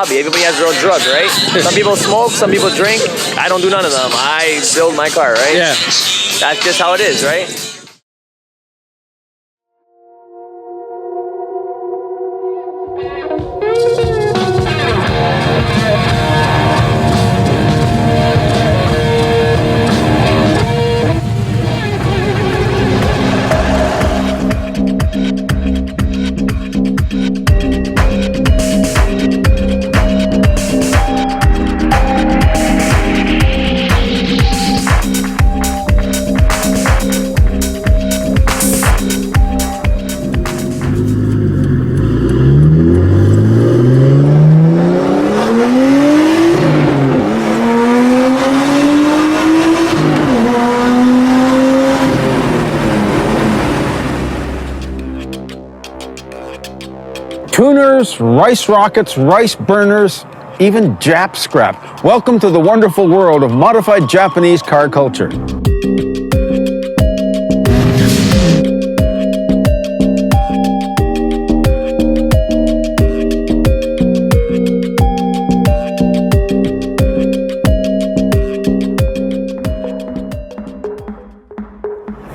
hobby. Everybody has their own drug, right? Some people smoke, some people drink. I don't do none of them. I build my car, right? Yeah. That's just how it is, right? Tuners, rice rockets, rice burners, even Jap scrap. Welcome to the wonderful world of modified Japanese car culture.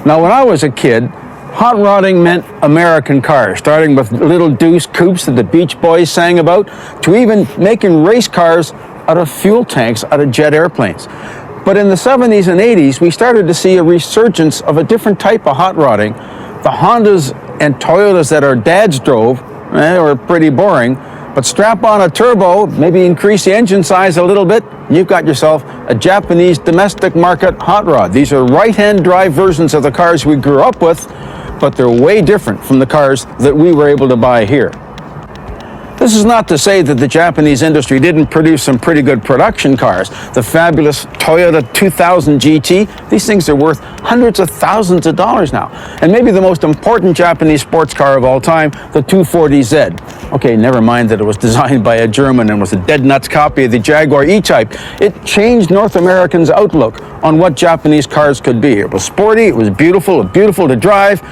Now, when I was a kid, hot rodding meant American cars, starting with little deuce coupes that the Beach Boys sang about, to even making race cars out of fuel tanks out of jet airplanes. But in the 70s and 80s, we started to see a resurgence of a different type of hot rodding. The Hondas and Toyotas that our dads drove were pretty boring, but strap on a turbo, maybe increase the engine size a little bit, you've got yourself a Japanese domestic market hot rod. These are right-hand drive versions of the cars we grew up with, but they're way different from the cars that we were able to buy here. This is not to say that the Japanese industry didn't produce some pretty good production cars. The fabulous Toyota 2000 GT, these things are worth hundreds of thousands of dollars now. And maybe the most important Japanese sports car of all time, the 240Z. Okay, never mind that it was designed by a German and was a dead nuts copy of the Jaguar E-Type. It changed North Americans' outlook on what Japanese cars could be. It was sporty, it was beautiful to drive,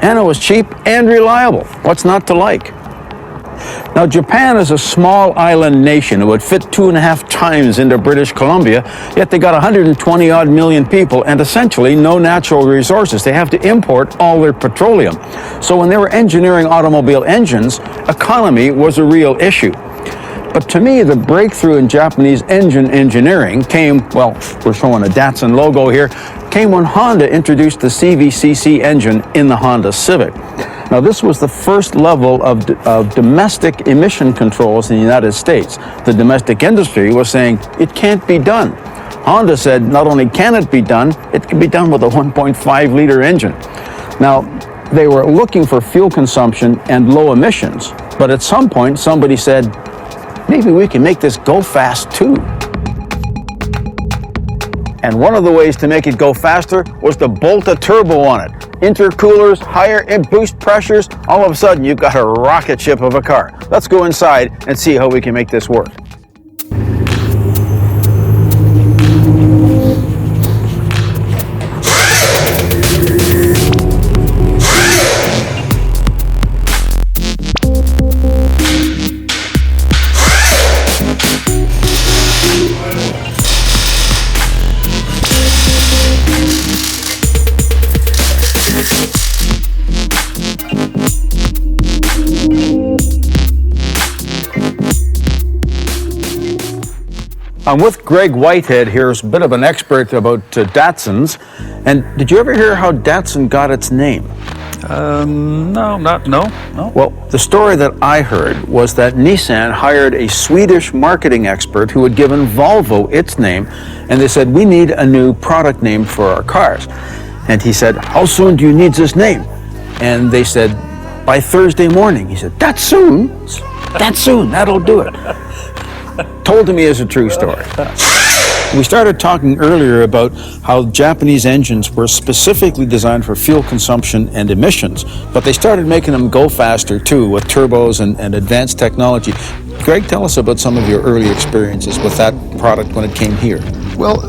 and it was cheap and reliable. What's not to like? Now, Japan is a small island nation. It would fit 2.5 times into British Columbia, yet they got 120 odd million people and essentially no natural resources. They have to import all their petroleum. So when they were engineering automobile engines, economy was a real issue. But to me, the breakthrough in Japanese engine engineering came, well, we're showing a Datsun logo here, came when Honda introduced the CVCC engine in the Honda Civic. Now, this was the first level of domestic emission controls in the United States. The domestic industry was saying, it can't be done. Honda said, not only can it be done, it can be done with a 1.5-liter engine. Now, they were looking for fuel consumption and low emissions, but at some point, somebody said, maybe we can make this go fast too. And one of the ways to make it go faster was to bolt a turbo on it. Intercoolers, higher boost pressures, all of a sudden you've got a rocket ship of a car. Let's go inside and see how we can make this work. I'm with Greg Whitehead here, who's a bit of an expert about Datsuns. And did you ever hear how Datsun got its name? No. Well, the story that I heard was that Nissan hired a Swedish marketing expert who had given Volvo its name, and they said, we need a new product name for our cars. And he said, how soon do you need this name? And they said, by Thursday morning. He said, that soon? That soon, that'll do it. Told to me as a true story. We started talking earlier about how Japanese engines were specifically designed for fuel consumption and emissions, but they started making them go faster too with turbos and advanced technology. Greg, tell us about some of your early experiences with that product when it came here. Well,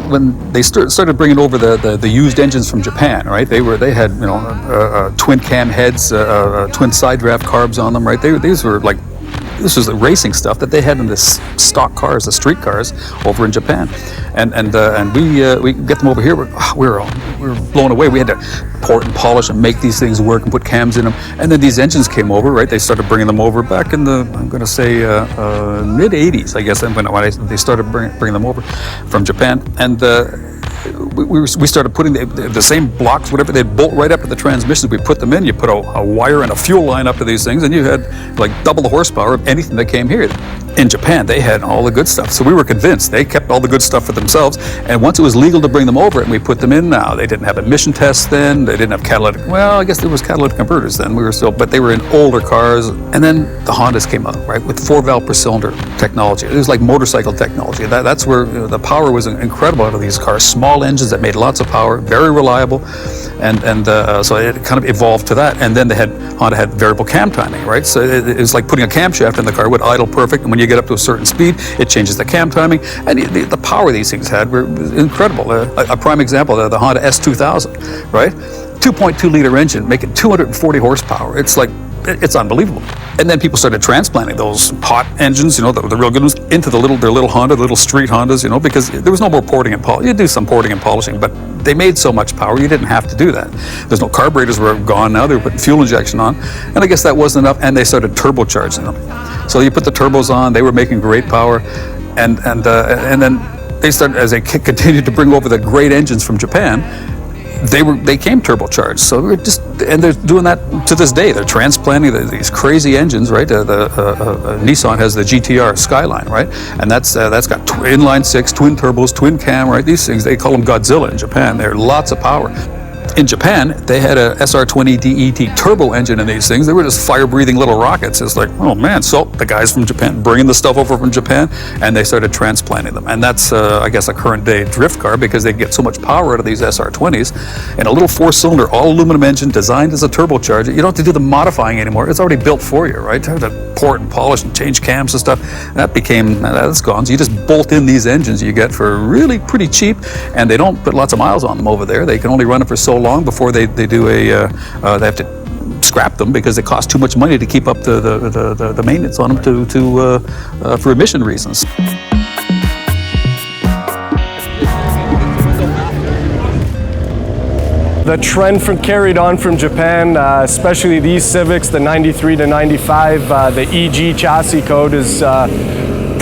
when they started bringing over the used engines from Japan, right? They had twin cam heads, twin side draft carbs on them, right? These were like this was the racing stuff that they had in the stock cars, the street cars, over in Japan, and we get them over here. We were blown away. We had to port and polish and make these things work and put cams in them. And then these engines came over, right? They started bringing them over back in the, I'm going to say, mid 80s, I guess, when they started bringing them over from Japan. And we started putting the same blocks, whatever, they'd bolt right up to the transmissions. We put them in, you put a wire and a fuel line up to these things, and you had like double the horsepower of anything that came here. In Japan, they had all the good stuff. So we were convinced they kept all the good stuff for themselves. And once it was legal to bring them over and we put them in now, they didn't have emission tests then, they didn't have catalytic, well, I guess there was catalytic converters then, but they were in older cars. And then the Hondas came out, right, with 4-valve per cylinder technology. It was like motorcycle technology. That's where the power was incredible out of these cars. Small engines that made lots of power, very reliable. And so it kind of evolved to that. And then Honda had variable cam timing, right? So it was like putting a camshaft in the car, would idle perfect, and when you get up to a certain speed, it changes the cam timing. And the power these things had were incredible. A prime example, the Honda S2000, right? 2.2 liter engine making 240 horsepower. It's unbelievable. And then people started transplanting those hot engines, the real good ones, into their little Honda, little street Hondas, because there was no more porting and polishing. You do some porting and polishing, but they made so much power, you didn't have to do that. There's no carburetors were gone now, they were putting fuel injection on, and I guess that wasn't enough, and they started turbocharging them. So you put the turbos on, they were making great power, and then they started, as they continued to bring over the great engines from Japan, they came turbocharged. So and they're doing that to this day. They're transplanting these crazy engines, right? Nissan has the GTR Skyline, right? And that's got inline six, twin turbos, twin cam, right? These things, they call them Godzilla in Japan. They're lots of power. In Japan, they had a SR20 DET turbo engine in these things. They were just fire-breathing little rockets. It's like, oh man, so the guys from Japan bringing the stuff over from Japan, and they started transplanting them. And that's, I guess, a current-day drift car because they get so much power out of these SR20s. And a little 4-cylinder, all-aluminum engine designed as a turbocharger. You don't have to do the modifying anymore. It's already built for you, right? You have to port and polish and change cams and stuff. That's gone. So you just bolt in these engines you get for really pretty cheap, and they don't put lots of miles on them over there. They can only run it for so long before they have to scrap them because it costs too much money to keep up the maintenance on them for emission reasons. The trend carried on from Japan, especially these Civics, the 93 to 95, the EG chassis code is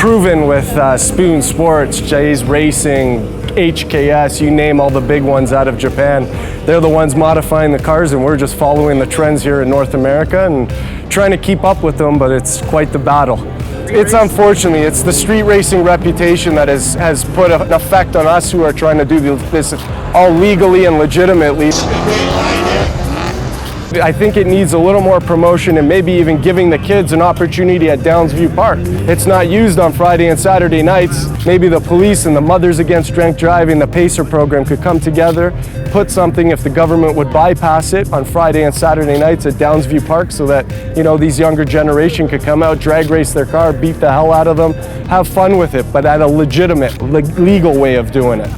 proven with Spoon Sports, Jay's Racing, HKS, you name all the big ones out of Japan. They're the ones modifying the cars, and we're just following the trends here in North America and trying to keep up with them, but it's quite the battle. It's it's the street racing reputation that has put an effect on us who are trying to do this all legally and legitimately. I think it needs a little more promotion and maybe even giving the kids an opportunity at Downsview Park. It's not used on Friday and Saturday nights. Maybe the police and the Mothers Against Drunk Driving, the PACER program could come together, put something, if the government would bypass it, on Friday and Saturday nights at Downsview Park so that, these younger generation could come out, drag race their car, beat the hell out of them, have fun with it, but at a legitimate, legal way of doing it.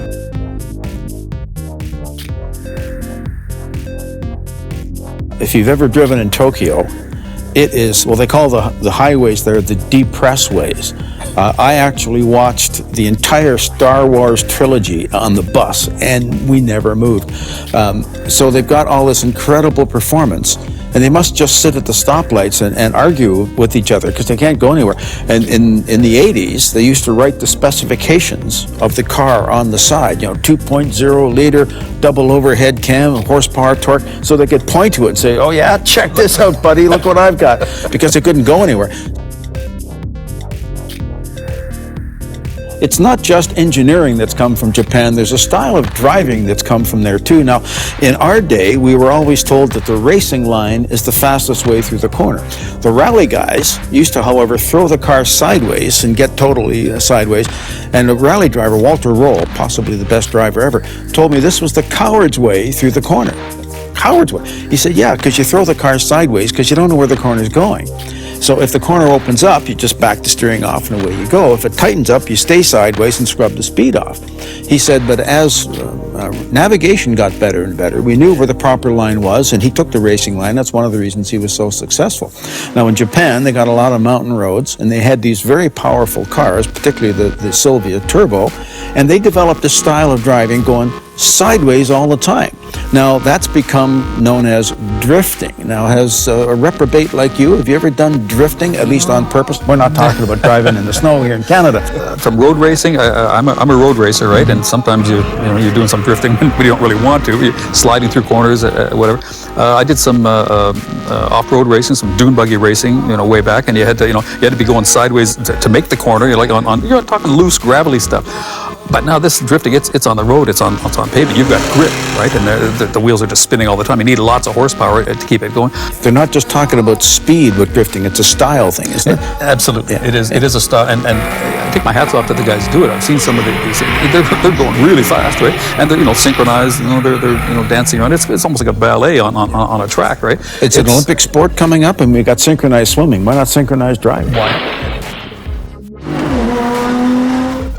If you've ever driven in Tokyo, it is, well, they call the highways there the depressways. I actually watched the entire Star Wars trilogy on the bus, and we never moved. So they've got all this incredible performance, and they must just sit at the stoplights and argue with each other because they can't go anywhere. And in the 80s, they used to write the specifications of the car on the side, 2.0 liter, double overhead cam, horsepower, torque, so they could point to it and say, oh yeah, check this out, buddy, look what I've got, because they couldn't go anywhere. It's not just engineering that's come from Japan. There's a style of driving that's come from there too. Now, in our day, we were always told that the racing line is the fastest way through the corner. The rally guys used to, however, throw the car sideways and get totally sideways. And a rally driver, Walter Roll, possibly the best driver ever, told me this was the coward's way through the corner. Coward's way. He said, yeah, because you throw the car sideways because you don't know where the corner's going. So if the corner opens up, you just back the steering off and away you go. If it tightens up, you stay sideways and scrub the speed off. He said, but as navigation got better and better. We knew where the proper line was, and he took the racing line. That's one of the reasons he was so successful. Now, in Japan, they got a lot of mountain roads, and they had these very powerful cars, particularly the Sylvia Turbo, and they developed a style of driving going sideways all the time. Now, that's become known as drifting. Now, has a reprobate like you, have you ever done drifting, at least on purpose? We're not talking about driving in the snow here in Canada. From road racing, I'm a road racer, right? And sometimes you're doing some drifting when you don't really want to. You're sliding through corners, whatever. I did some off-road racing, some dune buggy racing, way back, and you had to be going sideways to make the corner. You're like you're talking loose, gravelly stuff. But now this drifting, it's on the road, it's on pavement. You've got grip, right? And the wheels are just spinning all the time. You need lots of horsepower to keep it going. They're not just talking about speed with drifting, it's a style thing, isn't it? Absolutely, yeah. It is a style, and I take my hats off to the guys who do it. I've seen some of these, they're going really fast, right? And they're synchronized, they're dancing around. It's almost like a ballet on a track, right? It's an Olympic sport coming up, and we got synchronized swimming. Why not synchronized driving? Why?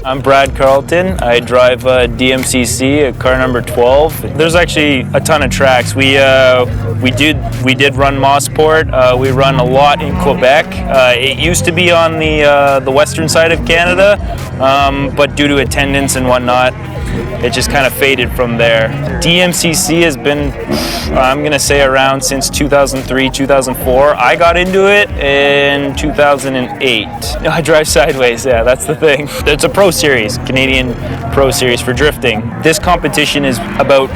I'm Brad Carlton. I drive a DMCC, a car number 12. There's actually a ton of tracks. We did run Mossport. We run a lot in Quebec. It used to be on the western side of Canada, but due to attendance and whatnot, it just kind of faded from there. DMCC has been, I'm gonna say, around since 2003, 2004. I got into it in 2008. I drive sideways, yeah, that's the thing. It's a pro series, Canadian pro series for drifting. This competition is about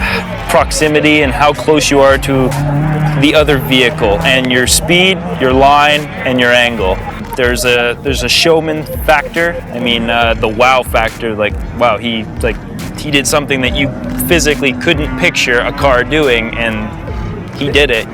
proximity and how close you are to the other vehicle and your speed, your line, and your angle. There's a showman factor. I mean, the wow factor, like, wow, he did something that you physically couldn't picture a car doing, and he did it,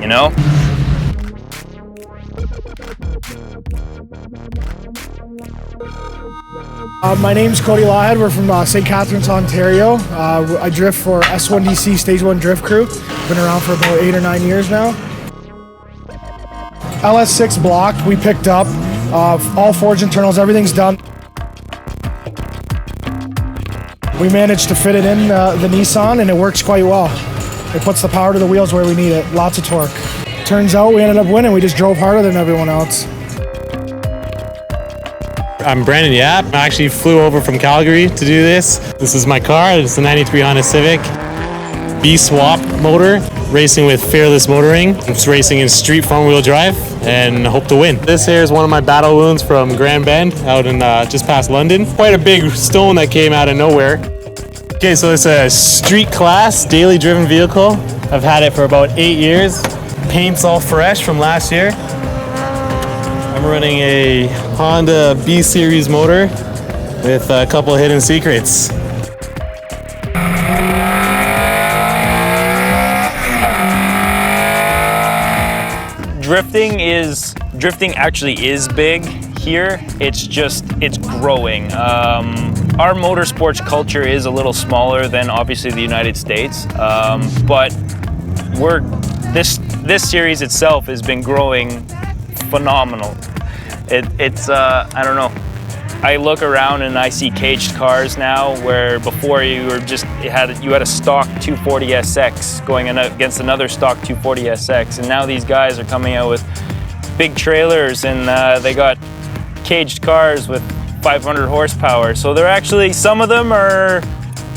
My name's Cody Lawhead. We're from St. Catharines, Ontario. I drift for S1DC Stage 1 Drift Crew. Been around for about 8 or 9 years now. LS6 block we picked up. All forged internals, everything's done. We managed to fit it in the Nissan, and it works quite well. It puts the power to the wheels where we need it. Lots of torque. Turns out we ended up winning. We just drove harder than everyone else. I'm Brandon Yap. I actually flew over from Calgary to do this. This is my car. It's the 93 Honda Civic. B-swap motor, racing with Fearless Motoring. I'm just racing in street front-wheel drive and hope to win. This here is one of my battle wounds from Grand Bend out in just past London. Quite a big stone that came out of nowhere. Okay, so it's a street class, daily driven vehicle. I've had it for about 8 years. Paint's all fresh from last year. I'm running a Honda B-Series motor with a couple of hidden secrets. Drifting actually is big here. It's growing. Our motorsports culture is a little smaller than obviously the United States, but this series itself has been growing phenomenal. It's I don't know. I look around and I see caged cars now, where before you had a stock 240 SX going against another stock 240 SX, and now these guys are coming out with big trailers, and they got caged cars with 500 horsepower. So they're actually, some of them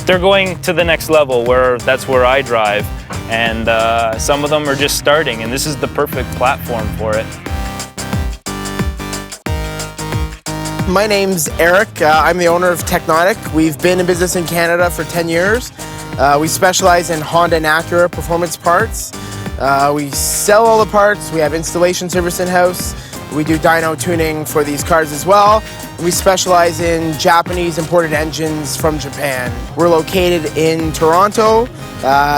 they're going to the next level, that's where I drive, and some of them are just starting, and this is the perfect platform for it. My name's Eric. I'm the owner of Technotic. We've been in business in Canada for 10 years. We specialize in Honda and Acura performance parts. We sell all the parts. We have installation service in-house. We do dyno tuning for these cars as well. We specialize in Japanese imported engines from Japan. We're located in Toronto,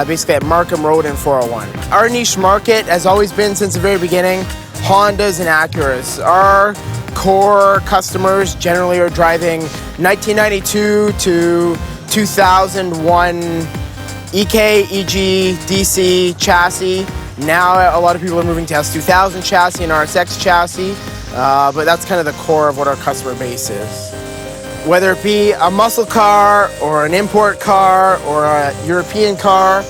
basically at Markham Road and 401. Our niche market has always been, since the very beginning, Hondas and Acuras. Our core customers generally are driving 1992 to 2001 EK, EG, DC chassis. Now a lot of people are moving to S2000 chassis and RSX chassis, but that's kind of the core of what our customer base is. Whether it be a muscle car or an import car or a European car,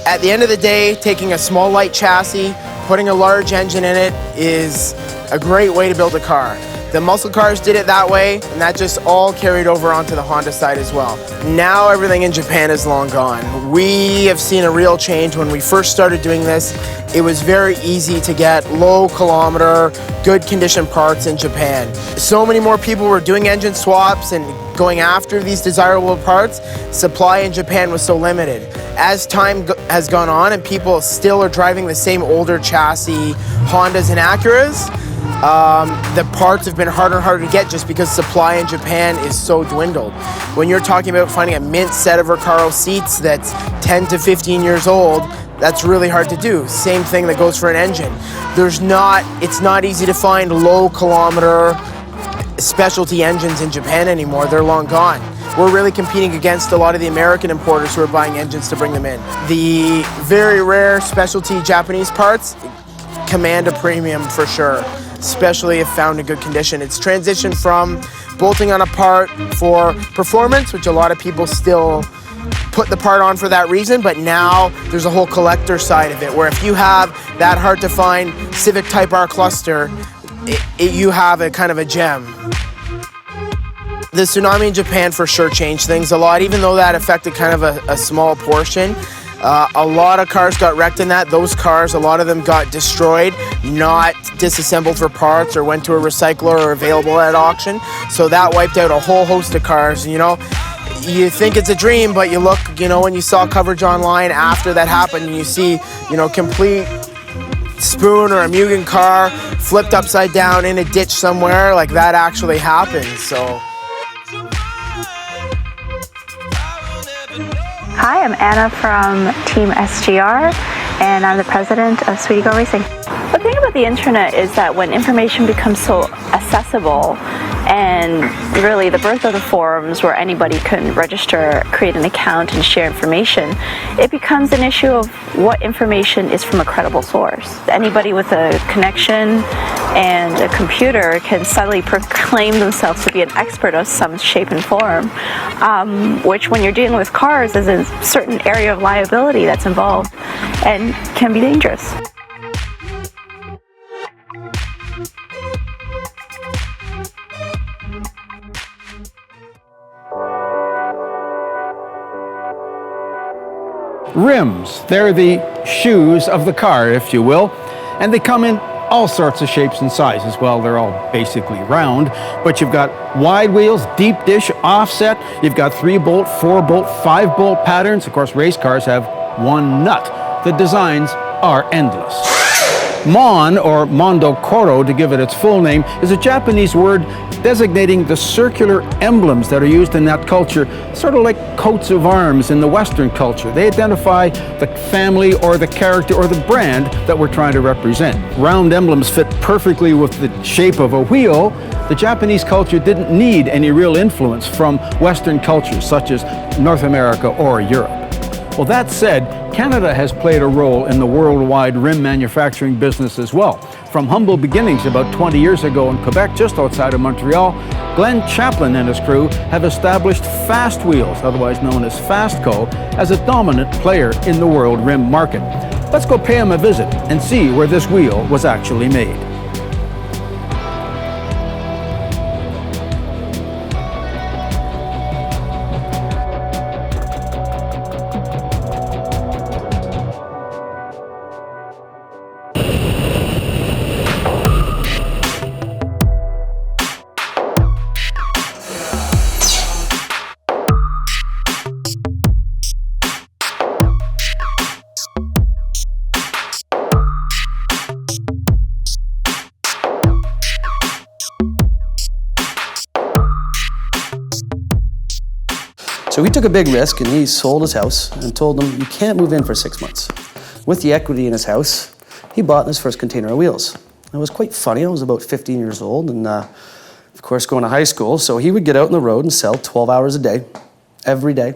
at the end of the day, taking a small light chassis, putting a large engine in it is a great way to build a car. The muscle cars did it that way, and that just all carried over onto the Honda side as well. Now everything in Japan is long gone. We have seen a real change. When we first started doing this, it was very easy to get low kilometer, good condition parts in Japan. So many more people were doing engine swaps and going after these desirable parts. Supply in Japan was so limited. As time has gone on and people still are driving the same older chassis Hondas and Acuras, the parts have been harder and harder to get just because supply in Japan is so dwindled. When you're talking about finding a mint set of Recaro seats that's 10 to 15 years old, that's really hard to do. Same thing that goes for an engine. It's not easy to find low kilometer specialty engines in Japan anymore. They're long gone. We're really competing against a lot of the American importers who are buying engines to bring them in. The very rare specialty Japanese parts command a premium for sure, especially if found in good condition. It's transitioned from bolting on a part for performance, which a lot of people still put the part on for that reason, but now there's a whole collector side of it, where if you have that hard to find Civic Type R cluster, you have a kind of a gem. The tsunami in Japan for sure changed things a lot, even though that affected kind of a small portion. A lot of cars got wrecked in that. Those cars, a lot of them got destroyed, not disassembled for parts or went to a recycler or available at auction. So that wiped out a whole host of cars. You know, you think it's a dream, but you look, you know, when you saw coverage online after that happened, and you see, you know, complete Spoon or a Mugen car flipped upside down in a ditch somewhere, like that actually happened. So. Hi, I'm Anna from Team SGR, and I'm the president of Sweetie Girl Racing. The thing about the internet is that when information becomes so accessible, and really the birth of the forums where anybody can register, create an account, and share information, it becomes an issue of what information is from a credible source. Anybody with a connection and a computer can suddenly proclaim themselves to be an expert of some shape and form, which when you're dealing with cars is a certain area of liability that's involved and can be dangerous. Rims, they're the shoes of the car, if you will, and they come in all sorts of shapes and sizes. Well, they're all basically round, but you've got wide wheels, deep dish, offset, you've got 3-bolt, 4-bolt, 5-bolt patterns. Of course, race cars have one nut. The designs are endless. Mon, or Mondo Koro to give it its full name, is a Japanese word designating the circular emblems that are used in that culture, sort of like coats of arms in the Western culture. They identify the family or the character or the brand that we're trying to represent. Round emblems fit perfectly with the shape of a wheel. The Japanese culture didn't need any real influence from Western cultures such as North America or Europe. Well, that said, Canada has played a role in the worldwide rim manufacturing business as well. From humble beginnings about 20 years ago in Quebec, just outside of Montreal, Glenn Chaplin and his crew have established Fast Wheels, otherwise known as Fastco, as a dominant player in the world rim market. Let's go pay him a visit and see where this wheel was actually made. So he took a big risk and he sold his house and told them, you can't move in for 6 months. With the equity in his house, he bought his first container of wheels. It was quite funny. I was about 15 years old and of course going to high school. So he would get out on the road and sell 12 hours a day, every day,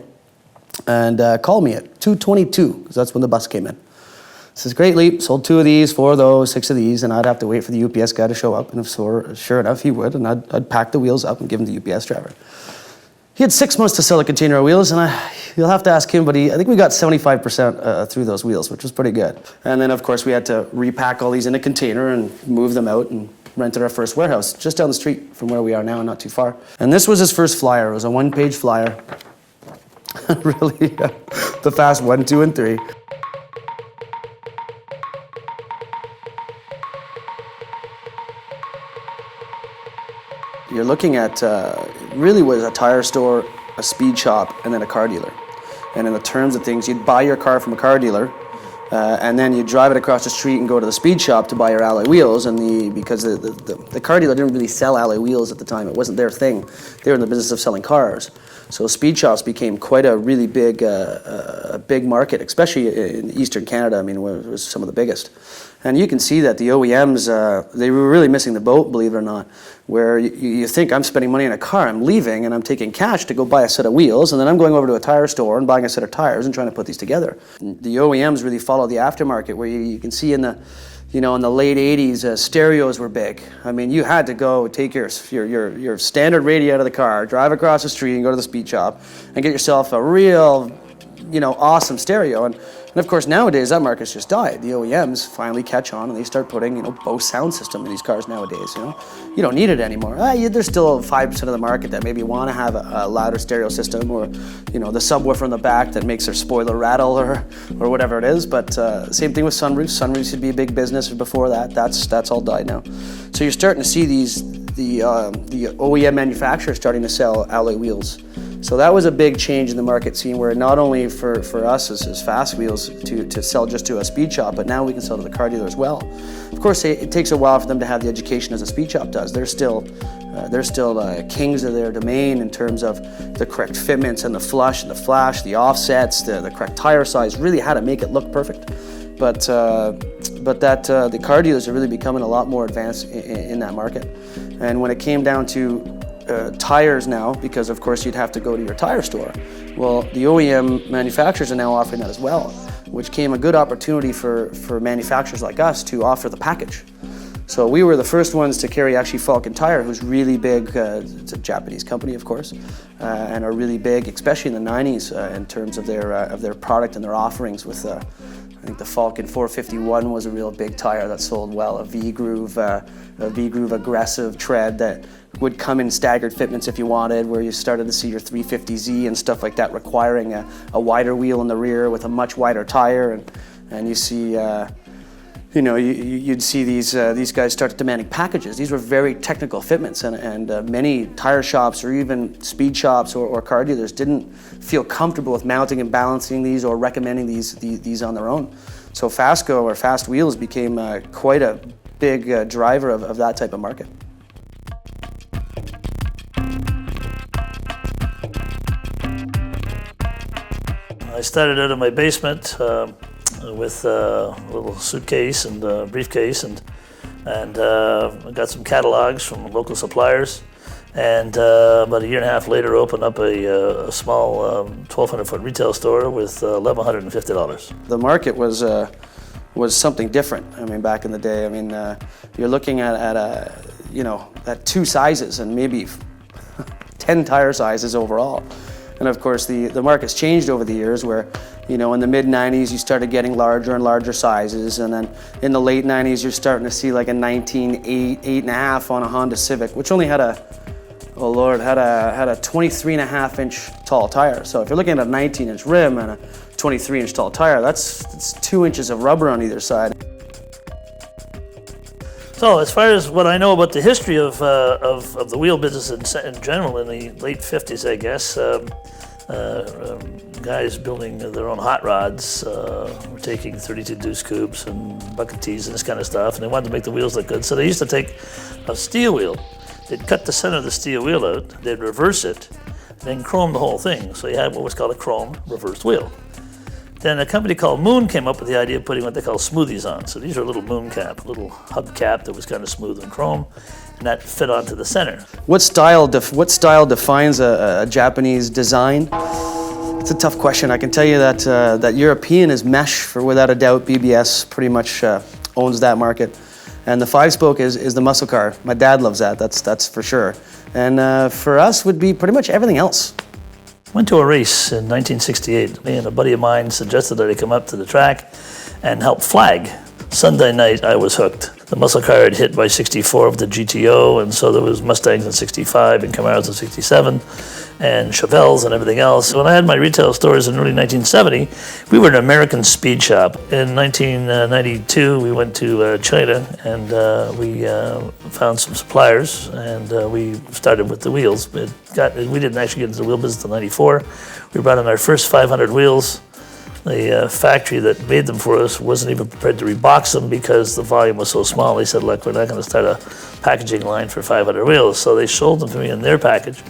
and call me at 2:22, because that's when the bus came in. This is great leap, sold 2 of these, 4 of those, 6 of these, and I'd have to wait for the UPS guy to show up, and if so, sure enough, he would, and I'd pack the wheels up and give them to the UPS driver. He had 6 months to sell a container of wheels, and you'll have to ask him, but I think we got 75% through those wheels, which was pretty good. And then, of course, we had to repack all these in a container and move them out and rented our first warehouse just down the street from where we are now, not too far. And this was his first flyer. It was a one-page flyer. Really, the fast 1, 2, and 3. You're looking at really was a tire store, a speed shop, and then a car dealer. And in the terms of things, you'd buy your car from a car dealer, and then you'd drive it across the street and go to the speed shop to buy your alloy wheels. And because the car dealer didn't really sell alloy wheels at the time, it wasn't their thing. They were in the business of selling cars. So speed shops became quite a really big market, especially in Eastern Canada. I mean, it was some of the biggest. And you can see that the OEMs, they were really missing the boat, believe it or not, where you think I'm spending money on a car, I'm leaving, and I'm taking cash to go buy a set of wheels, and then I'm going over to a tire store and buying a set of tires and trying to put these together. The OEMs really follow the aftermarket, where you can see in the late 80s, stereos were big. I mean, you had to go take your standard radio out of the car, drive across the street and go to the speed shop and get yourself a real, awesome stereo. And of course, nowadays, that market's just died. The OEMs finally catch on and they start putting, Bose sound system in these cars nowadays, You don't need it anymore. There's still 5% of the market that maybe want to have a louder stereo system, or, the subwoofer in the back that makes their spoiler rattle or whatever it is. But same thing with sunroofs. Sunroofs used to be a big business before that. That's all died now. So you're starting to see the OEM manufacturers starting to sell alloy wheels. So that was a big change in the market scene, where not only for us as Fast Wheels to sell just to a speed shop, but now we can sell to the car dealer as well. Of course, it takes a while for them to have the education as a speed shop does. They're still kings of their domain in terms of the correct fitments and the flush and the flash, the offsets, the correct tire size, really how to make it look perfect. But the car dealers are really becoming a lot more advanced in that market. And when it came down to tires now, because of course you'd have to go to your tire store, well, the OEM manufacturers are now offering that as well, which came a good opportunity for manufacturers like us to offer the package. So we were the first ones to carry actually Falcon Tire, who's really big. It's a Japanese company, of course, and are really big, especially in the 90s, in terms of their product and their offerings. With I think the Falcon 451 was a real big tire that sold well. A V-groove aggressive tread that would come in staggered fitments if you wanted, where you started to see your 350Z and stuff like that requiring a wider wheel in the rear with a much wider tire, and you see. You'd see these guys start demanding packages. These were very technical fitments, and many tire shops or even speed shops or car dealers didn't feel comfortable with mounting and balancing these or recommending these on their own. So Fastco or Fast Wheels became quite a big driver of that type of market. I started out in my basement with a little suitcase and a briefcase, and I got some catalogs from local suppliers, and about a year and a half later opened up a small 1,200-foot retail store with $1,150. The market was something different. I mean, back in the day, you're looking at 2 sizes and maybe 10 tire sizes overall. And of course, the market's changed over the years, where, in the mid-90s, you started getting larger and larger sizes. And then in the late 90s, you're starting to see like a 19.8.5 on a Honda Civic, which only had a 23.5-inch tall tire. So if you're looking at a 19-inch rim and a 23-inch tall tire, that's 2 inches of rubber on either side. So as far as what I know about the history of the wheel business in general, in the late 50s, I guess, guys building their own hot rods were taking 32 deuce coupes and bucket tees and this kind of stuff, and they wanted to make the wheels look good. So they used to take a steel wheel, they'd cut the center of the steel wheel out, they'd reverse it, and then chrome the whole thing. So you had what was called a chrome reversed wheel. Then a company called Moon came up with the idea of putting what they call smoothies on. So these are a little moon cap, a little hub cap that was kind of smooth and chrome, and that fit onto the center. What style defines a Japanese design? It's a tough question. I can tell you that European is mesh, without a doubt. BBS pretty much owns that market. And the 5-spoke is the muscle car. My dad loves that, that's for sure. And for us would be pretty much everything else. Went to a race in 1968. Me and a buddy of mine suggested that I come up to the track and help flag. Sunday night, I was hooked. The muscle car had hit by 64 of the GTO, and so there was Mustangs in 65 and Camaros in 67 and Chevelles and everything else. When I had my retail stores in early 1970, we were an American speed shop. In 1992, we went to China and we found some suppliers, and we started with the wheels. We didn't actually get into the wheel business until 94. We brought in our first 500 wheels. The factory that made them for us wasn't even prepared to rebox them because the volume was so small. They said, look, we're not going to start a packaging line for 500 wheels. So they sold them to me in their package.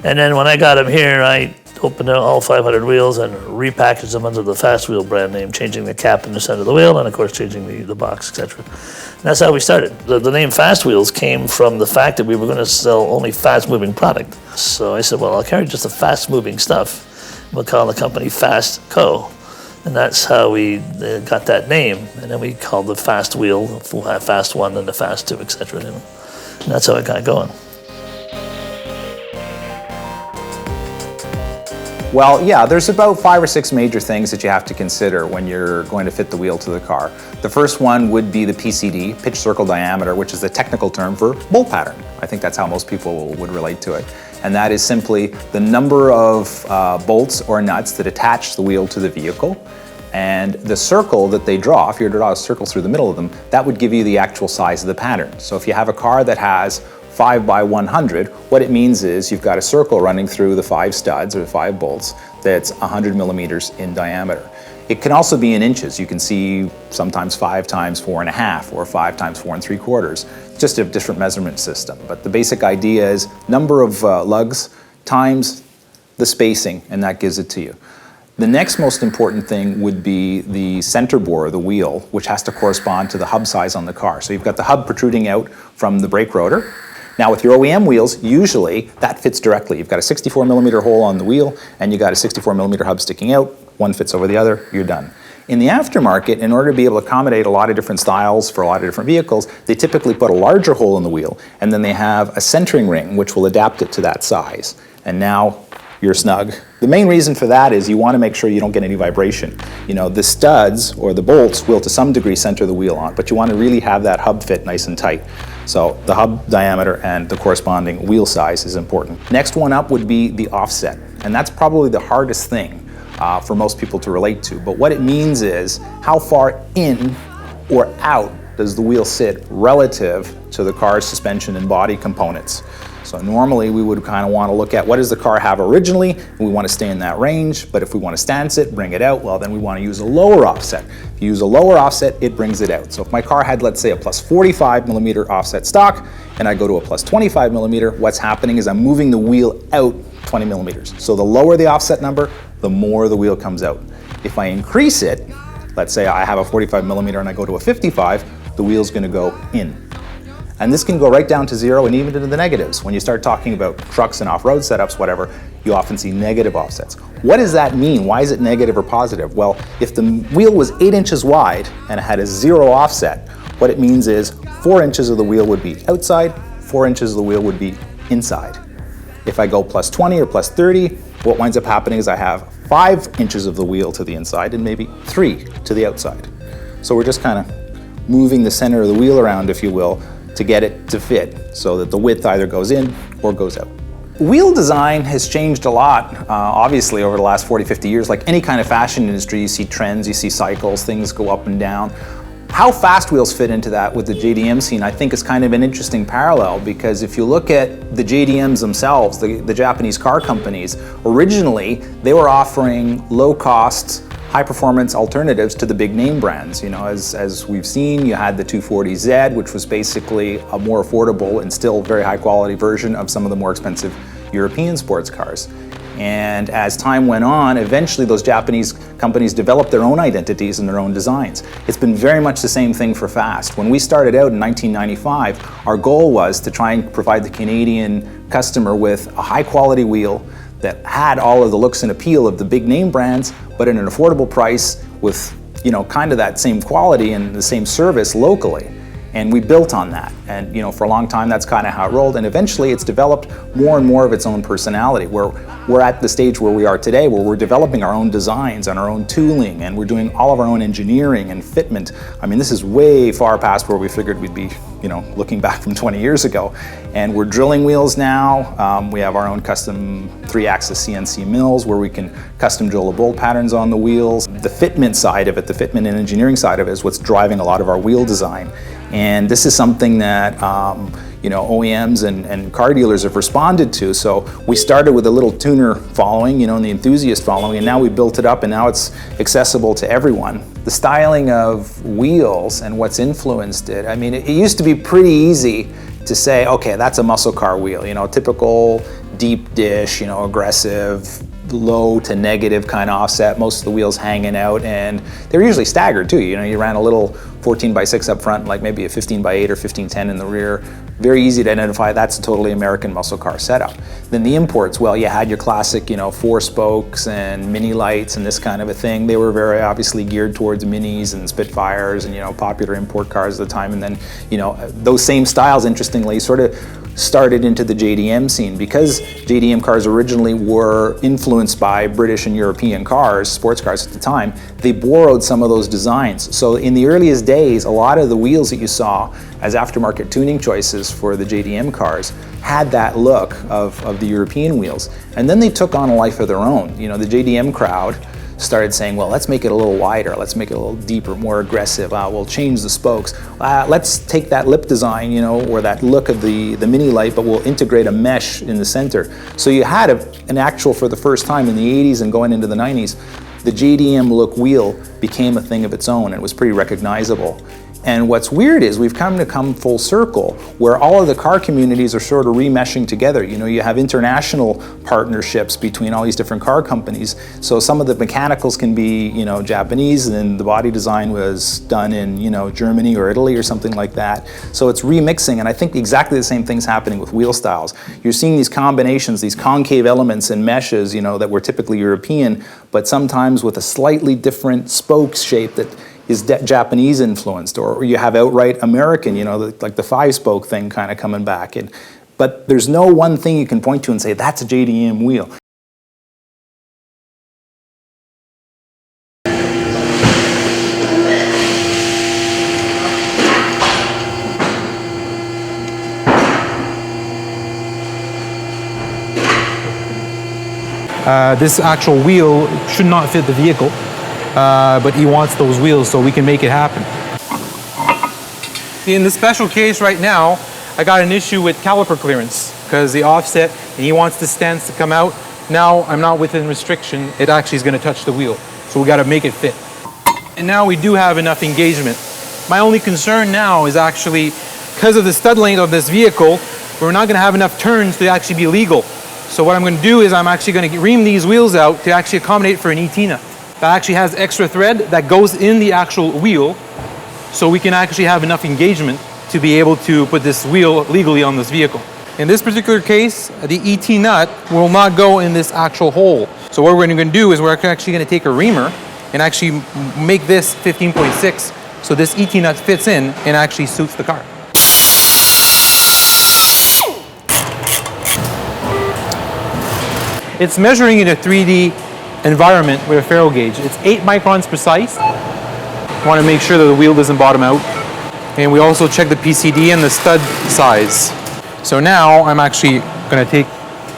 And then when I got them here, I opened out all 500 wheels and repackaged them under the Fast Wheel brand name, changing the cap in the center of the wheel and, of course, changing the box, etc. And that's how we started. The name Fast Wheels came from the fact that we were going to sell only fast-moving product. So I said, well, I'll carry just the fast-moving stuff. We'll call the company Fast Co. And that's how we got that name. And then we called the Fast Wheel, Fast 1, and the Fast 2, etc. And that's how it got going. Well, yeah, there's about 5 or 6 major things that you have to consider when you're going to fit the wheel to the car. The first one would be the PCD, pitch circle diameter, which is the technical term for bolt pattern. I think that's how most people would relate to it. And that is simply the number of bolts or nuts that attach the wheel to the vehicle. And the circle that they draw, if you were to draw a circle through the middle of them, that would give you the actual size of the pattern. So if you have a car that has 5 by 100, what it means is you've got a circle running through the 5 studs or 5 bolts that's 100 millimeters in diameter. It can also be in inches. You can see sometimes 5 times 4.5 or 5 times 4 3/4, just a different measurement system. But the basic idea is number of lugs times the spacing, and that gives it to you. The next most important thing would be the center bore of the wheel, which has to correspond to the hub size on the car. So you've got the hub protruding out from the brake rotor. Now with your OEM wheels, usually that fits directly. You've got a 64 millimeter hole on the wheel and you got a 64 millimeter hub sticking out. One fits over the other, you're done. In the aftermarket, in order to be able to accommodate a lot of different styles for a lot of different vehicles, they typically put a larger hole in the wheel and then they have a centering ring which will adapt it to that size. And now you're snug. The main reason for that is you want to make sure you don't get any vibration. You know, the studs or the bolts will to some degree center the wheel on, but you want to really have that hub fit nice and tight. So the hub diameter and the corresponding wheel size is important. Next one up would be the offset, and that's probably the hardest thing for most people to relate to. But what it means is how far in or out does the wheel sit relative to the car's suspension and body components. So normally we would kind of want to look at what does the car have originally, and we want to stay in that range, but if we want to stance it, bring it out, well then we want to use a lower offset. If you use a lower offset, it brings it out. So if my car had, let's say, a plus 45 millimeter offset stock, and I go to a plus 25 millimeter, what's happening is I'm moving the wheel out 20 millimeters. So the lower the offset number, the more the wheel comes out. If I increase it, let's say I have a 45 millimeter and I go to a 55, the wheel's going to go in. And this can go right down to 0 and even into the negatives. When you start talking about trucks and off-road setups, whatever, you often see negative offsets. What does that mean? Why is it negative or positive? Well, if the wheel was 8 inches wide and it had a 0 offset, what it means is 4 inches of the wheel would be outside, 4 inches of the wheel would be inside. If I go plus 20 or plus 30, what winds up happening is I have 5 inches of the wheel to the inside and maybe 3 to the outside. So we're just kind of moving the center of the wheel around, if you will, to get it to fit so that the width either goes in or goes out. Wheel design has changed a lot, obviously, over the last 40, 50 years. Like any kind of fashion industry, you see trends, you see cycles, things go up and down. How fast wheels fit into that with the JDM scene, I think, is kind of an interesting parallel, because if you look at the JDMs themselves, the Japanese car companies, originally they were offering low-cost, high-performance alternatives to the big name brands. You know, as we've seen, you had the 240Z, which was basically a more affordable and still very high-quality version of some of the more expensive European sports cars. And as time went on, eventually those Japanese companies developed their own identities and their own designs. It's been very much the same thing for Fast. When we started out in 1995, our goal was to try and provide the Canadian customer with a high-quality wheel that had all of the looks and appeal of the big name brands, but at an affordable price with, you know, kind of that same quality and the same service locally. And we built on that. And for a long time, that's kind of how it rolled. And eventually it's developed more and more of its own personality, where we're at the stage where we are today, where we're developing our own designs and our own tooling, and we're doing all of our own engineering and fitment. I mean, this is way far past where we figured we'd be, looking back from 20 years ago. And we're drilling wheels now. We have our own custom 3-axis CNC mills where we can custom drill the bolt patterns on the wheels. The fitment side of it, the fitment and engineering side of it, is what's driving a lot of our wheel design. And this is something that OEMs and car dealers have responded to. So we started with a little tuner following, and the enthusiast following, and now we built it up and now it's accessible to everyone. The styling of wheels and what's influenced it, I mean, it used to be pretty easy to say, okay, that's a muscle car wheel, typical deep dish, aggressive, low to negative kind of offset, most of the wheels hanging out, and they're usually staggered too. You ran a little 14x6 up front, like maybe a 15x8 or 1510 in the rear. Very easy to identify that's a totally American muscle car setup. Then the imports, well, you had your classic, 4 spokes and mini lights and this kind of a thing. They were very obviously geared towards minis and Spitfires and, popular import cars at the time. And then, those same styles, interestingly, sort of started into the JDM scene because JDM cars originally were influenced by British and European cars, sports cars at the time. They borrowed some of those designs. So in the earliest days, a lot of the wheels that you saw as aftermarket tuning choices for the JDM cars had that look of the European wheels. And then they took on a life of their own. The JDM crowd started saying, well, let's make it a little wider, let's make it a little deeper, more aggressive, we'll change the spokes. Let's take that lip design, or that look of the mini light, but we'll integrate a mesh in the center. So you had an actual, for the first time in the 80s and going into the 90s, the JDM look wheel became a thing of its own, and it was pretty recognizable. And what's weird is we've come full circle where all of the car communities are sort of remeshing together. You have international partnerships between all these different car companies. So some of the mechanicals can be, Japanese, and the body design was done in, Germany or Italy or something like that. So it's remixing, and I think exactly the same thing's happening with wheel styles. You're seeing these combinations, these concave elements and meshes, that were typically European, but sometimes with a slightly different spoke shape that is Japanese influenced, or you have outright American, like the 5-spoke thing kind of coming back. But there's no one thing you can point to and say, that's a JDM wheel. This actual wheel should not fit the vehicle. But he wants those wheels so we can make it happen. In this special case right now, I got an issue with caliper clearance because the offset, and he wants the stance to come out. Now I'm not within restriction, it actually is going to touch the wheel. So we got to make it fit. And now we do have enough engagement. My only concern now is actually, because of the stud length of this vehicle, we're not going to have enough turns to actually be legal. So what I'm going to do is I'm actually going to ream these wheels out to actually accommodate for an ET nut. That actually has extra thread that goes in the actual wheel, so we can actually have enough engagement to be able to put this wheel legally on this vehicle. In this particular case, the ET nut will not go in this actual hole. So what we're going to do is we're actually going to take a reamer and actually make this 15.6 so this ET nut fits in and actually suits the car. It's measuring in a 3D environment with a ferrule gauge. It's 8 microns precise. Want to make sure that the wheel doesn't bottom out. And we also check the PCD and the stud size. So now I'm actually going to take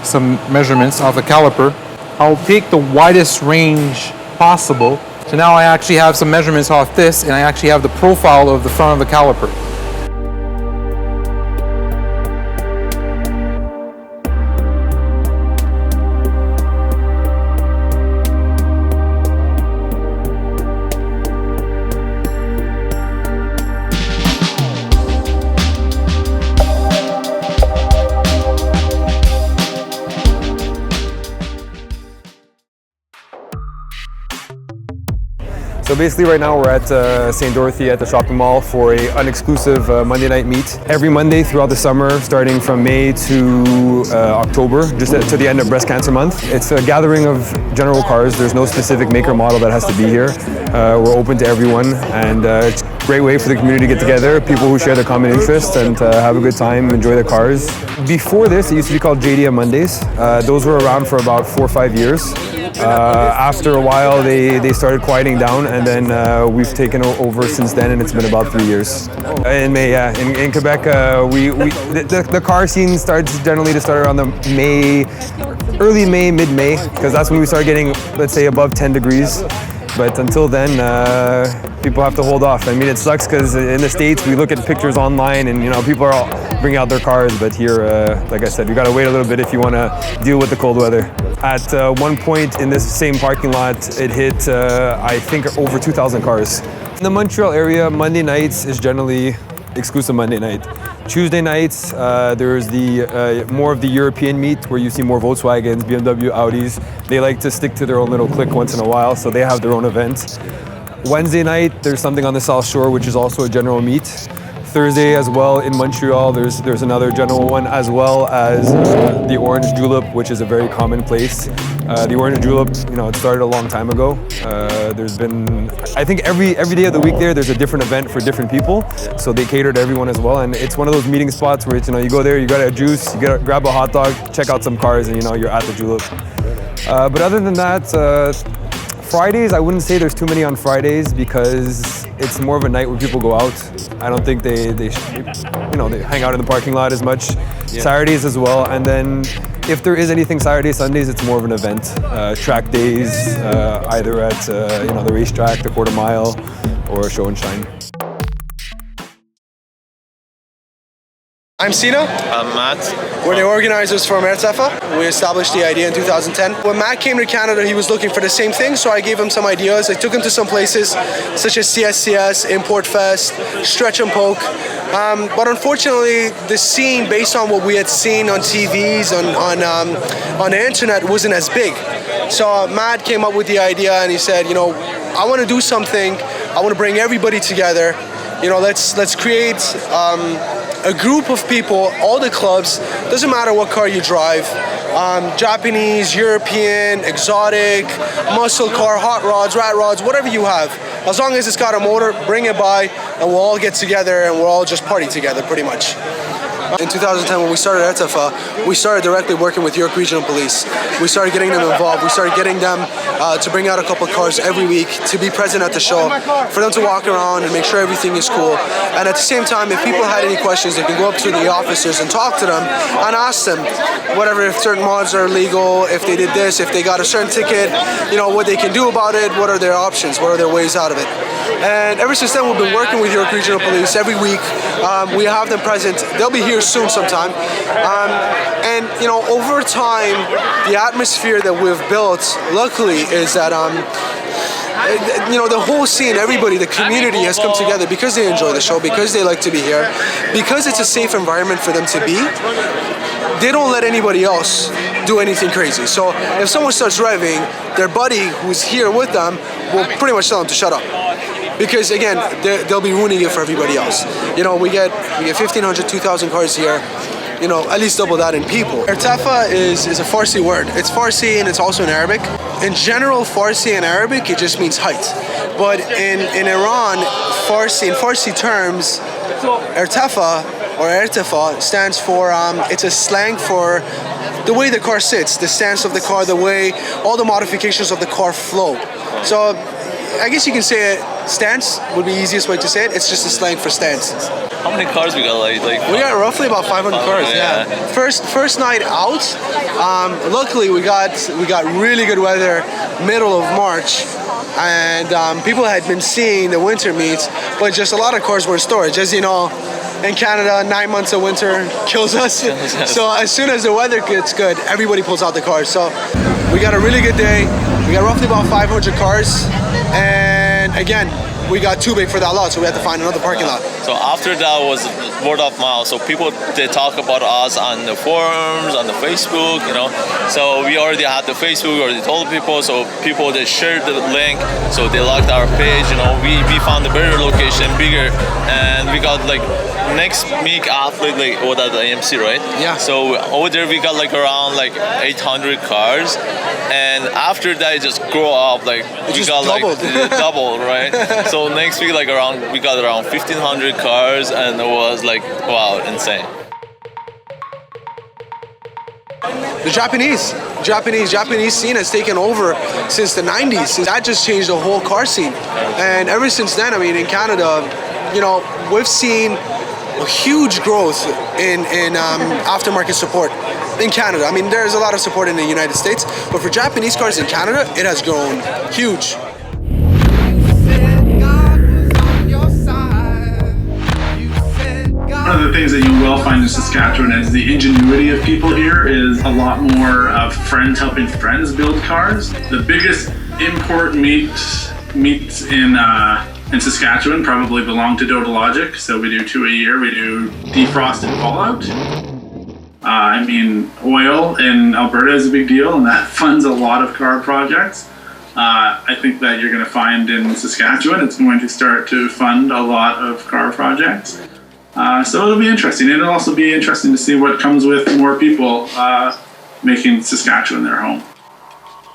some measurements off the caliper. I'll take the widest range possible. So now I actually have some measurements off this, and I actually have the profile of the front of the caliper. So basically right now we're at St. Dorothy at the shopping mall for an unexclusive Monday night meet. Every Monday throughout the summer, starting from May to October, just to the end of Breast Cancer Month. It's a gathering of general cars. There's no specific maker model that has to be here. We're open to everyone, and great way for the community to get together, people who share the common interest and have a good time, enjoy their cars. Before this, it used to be called JDM Mondays. Those were around for about 4 or 5 years. After a while, they started quieting down, and then we've taken over since then, and it's been about 3 years. In May, yeah, in Quebec, the car scene starts generally to start around early May, mid-May, because that's when we start getting, let's say, above 10 degrees. But until then, people have to hold off. I mean, it sucks because in the States, we look at pictures online and, people are all bringing out their cars. But here, like I said, you got to wait a little bit if you want to deal with the cold weather. At one point in this same parking lot, it hit, I think, over 2,000 cars. In the Montreal area, Monday nights is generally exclusive Monday night. Tuesday nights, there's the more of the European meet where you see more Volkswagens, BMW, Audis. They like to stick to their own little clique once in a while, so they have their own events. Wednesday night, there's something on the South Shore, which is also a general meet. Thursday as well in Montreal, there's another general one, as well as the Orange Julep, which is a very common place. The Orange Julep, it started a long time ago. There's been, I think every day of the week there's a different event for different people, so they cater to everyone as well. And it's one of those meeting spots where it's, you go there, you got a juice, you grab a hot dog, check out some cars, and you're at the Julep. But other than that, Fridays, I wouldn't say there's too many on Fridays because it's more of a night where people go out. I don't think they hang out in the parking lot as much. Yeah. Saturdays as well, and then if there is anything Saturdays, Sundays, it's more of an event. Track days, either at the racetrack, the quarter mile, or show and shine. I'm Sina. I'm Matt. We're the organizers from Ertefa. We established the idea in 2010. When Matt came to Canada, he was looking for the same thing, so I gave him some ideas. I took him to some places such as CSCS, Import Fest, Stretch and Poke. But unfortunately, the scene, based on what we had seen on TVs, on the internet, wasn't as big. So Matt came up with the idea and he said, I want to do something. I want to bring everybody together. Let's create a group of people, all the clubs, doesn't matter what car you drive, Japanese, European, exotic, muscle car, hot rods, rat rods, whatever you have. As long as it's got a motor, bring it by and we'll all get together and we'll all just party together pretty much. In 2010, when we started Ertefa, we started directly working with York Regional Police. We started getting them involved. We started getting them to bring out a couple of cars every week, to be present at the show, for them to walk around and make sure everything is cool. And at the same time, if people had any questions, they can go up to the officers and talk to them and ask them, if certain mods are illegal, if they did this, if they got a certain ticket, what they can do about it, what are their options, what are their ways out of it. And ever since then, we've been working with York Regional Police every week. We have them present. They'll be here soon sometime. And over time, the atmosphere that we've built, luckily, is that the whole scene, everybody, the community has come together because they enjoy the show, because they like to be here, because it's a safe environment for them to be. They don't let anybody else do anything crazy. So if someone starts driving, their buddy who's here with them will pretty much tell them to shut up. Because again, they'll be ruining it for everybody else. We get 1,500, 2,000 cars here. At least double that in people. Ertefa is a Farsi word. It's Farsi and it's also in Arabic. In general, Farsi and Arabic, it just means height. But in Iran, in Farsi terms, Ertefa stands for, it's a slang for the way the car sits, the stance of the car, the way all the modifications of the car flow. So I guess you can say stance would be the easiest way to say it. It's just a slang for stance. How many cars we got? We got roughly about 500 cars. Yeah. First night out. Luckily, we got really good weather, middle of March, and people had been seeing the winter meets, but just a lot of cars were in storage. As you know, in Canada, 9 months of winter kills us. So as soon as the weather gets good, everybody pulls out the cars. So we got a really good day. We got roughly about 500 cars, and again, we got too big for that lot, so we had to find another parking lot. So after that was word of mouth. So people, they talk about us on the forums, on the Facebook, So we already had the Facebook, we already told people, so people, they shared the link, so they liked our page, We found a better location, bigger, and we got next week after the AMC, right? Yeah. So over there we got around 800 cars, and after that it just grew up, it just doubled. Doubled, right? So So next week, we got around 1,500 cars, and it was like, wow, insane. The Japanese scene has taken over since the 90s. That just changed the whole car scene. And ever since then, I mean, in Canada, we've seen a huge growth in aftermarket support in Canada. I mean, there's a lot of support in the United States, but for Japanese cars in Canada, it has grown huge. One of the things that you will find in Saskatchewan is the ingenuity of people here is a lot more of friends helping friends build cars. The biggest import meets in Saskatchewan probably belong to Dota Logic, so we do 2 a year. We do defrost and fallout. I mean, oil in Alberta is a big deal, and that funds a lot of car projects. I think that you're going to find in Saskatchewan it's going to start to fund a lot of car projects. So it'll be interesting. It'll also be interesting to see what comes with more people making Saskatchewan their home.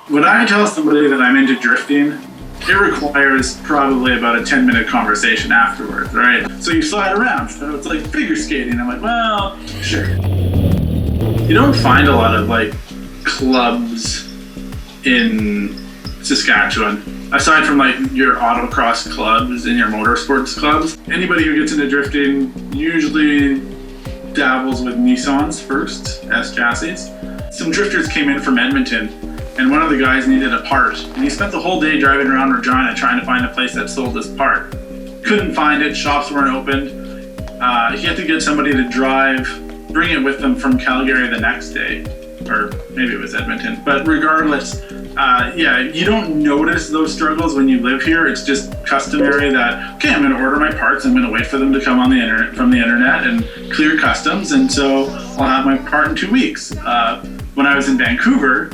When I tell somebody that I'm into drifting, it requires probably about a 10-minute conversation afterwards, right? So you slide around, so it's like figure skating. I'm like, well, sure. You don't find a lot of clubs in Saskatchewan. Aside from your autocross clubs and your motorsports clubs, anybody who gets into drifting usually dabbles with Nissans first, S chassis. Some drifters came in from Edmonton, and one of the guys needed a part, and he spent the whole day driving around Regina trying to find a place that sold this part. Couldn't find it, shops weren't opened. He had to get somebody to bring it with them from Calgary the next day, or maybe it was Edmonton, but regardless, you don't notice those struggles when you live here. It's just customary that, okay, I'm going to order my parts, I'm going to wait for them to come on the internet from the internet and clear customs, and so I'll have my part in 2 weeks. When I was in Vancouver,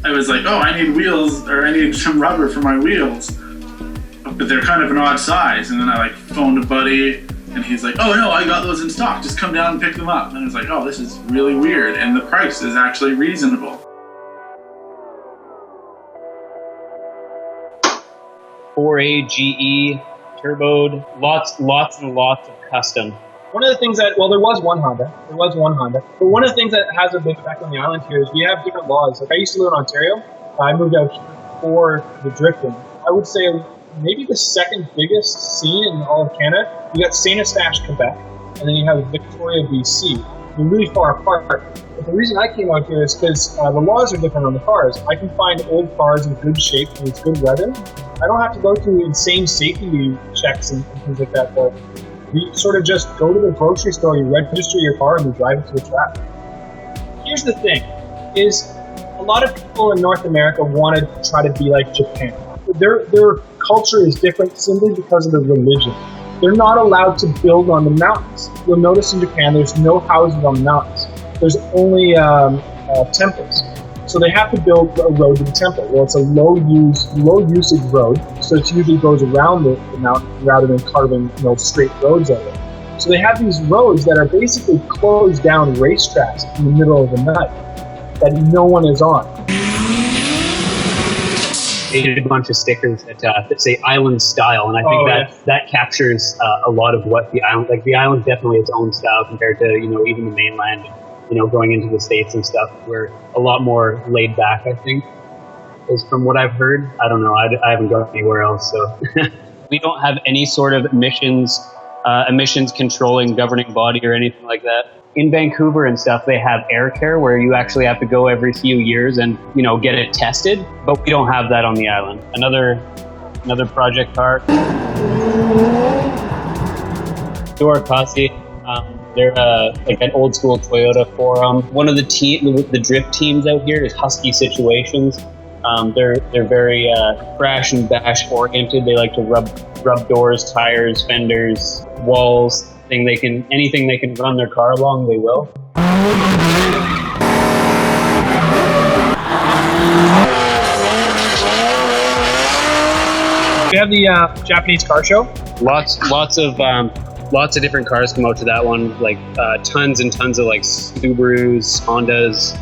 I was like, oh, I need wheels, or I need some rubber for my wheels, but they're kind of an odd size, and then I phoned a buddy, and he's like, oh no, I got those in stock, just come down and pick them up. And I was like, oh, this is really weird, and the price is actually reasonable. 4A, GE, turboed, lots and lots of custom. One of the things that, there was one Honda, but one of the things that has a big effect on the island here is we have different laws. Like I used to live in Ontario, I moved out for the drifting. I would say maybe the second biggest scene in all of Canada. You got Saint Eustache, Quebec, and then you have Victoria, BC. They're really far apart. But the reason I came out here is because the laws are different on the cars. I can find old cars in good shape and it's good weather. I don't have to go through insane safety checks and things like that. But you sort of just go to the grocery store, you register your car, and you drive it to the track. Here's the thing, is a lot of people in North America want to try to be like Japan. Their culture is different simply because of the religion. They're not allowed to build on the mountains. You'll notice in Japan there's no houses on the mountains. There's only temples. So they have to build a road to the temple. Well, it's a low usage road, so it usually goes around the mountain rather than carving straight roads out of it. So they have these roads that are basically closed down racetracks in the middle of the night that no one is on. They did a bunch of stickers that say island style, and I think that captures a lot of what the island, the island's definitely its own style compared to even the mainland. Going into the States and stuff, we're a lot more laid back, I think, is from what I've heard. I don't know, I haven't gone anywhere else, so. We don't have any sort of emissions controlling governing body or anything like that. In Vancouver and stuff, they have air care where you actually have to go every few years and, get it tested, but we don't have that on the island. Another project car. Duarkasi. They're an old school Toyota Forum. One of the drift teams out here is Husky Situations. They're very crash and bash oriented. They like to rub doors, tires, fenders, walls. Anything they can run their car along, they will. We have the Japanese car show. Lots of different cars come out to that one, tons and tons of Subarus, Hondas,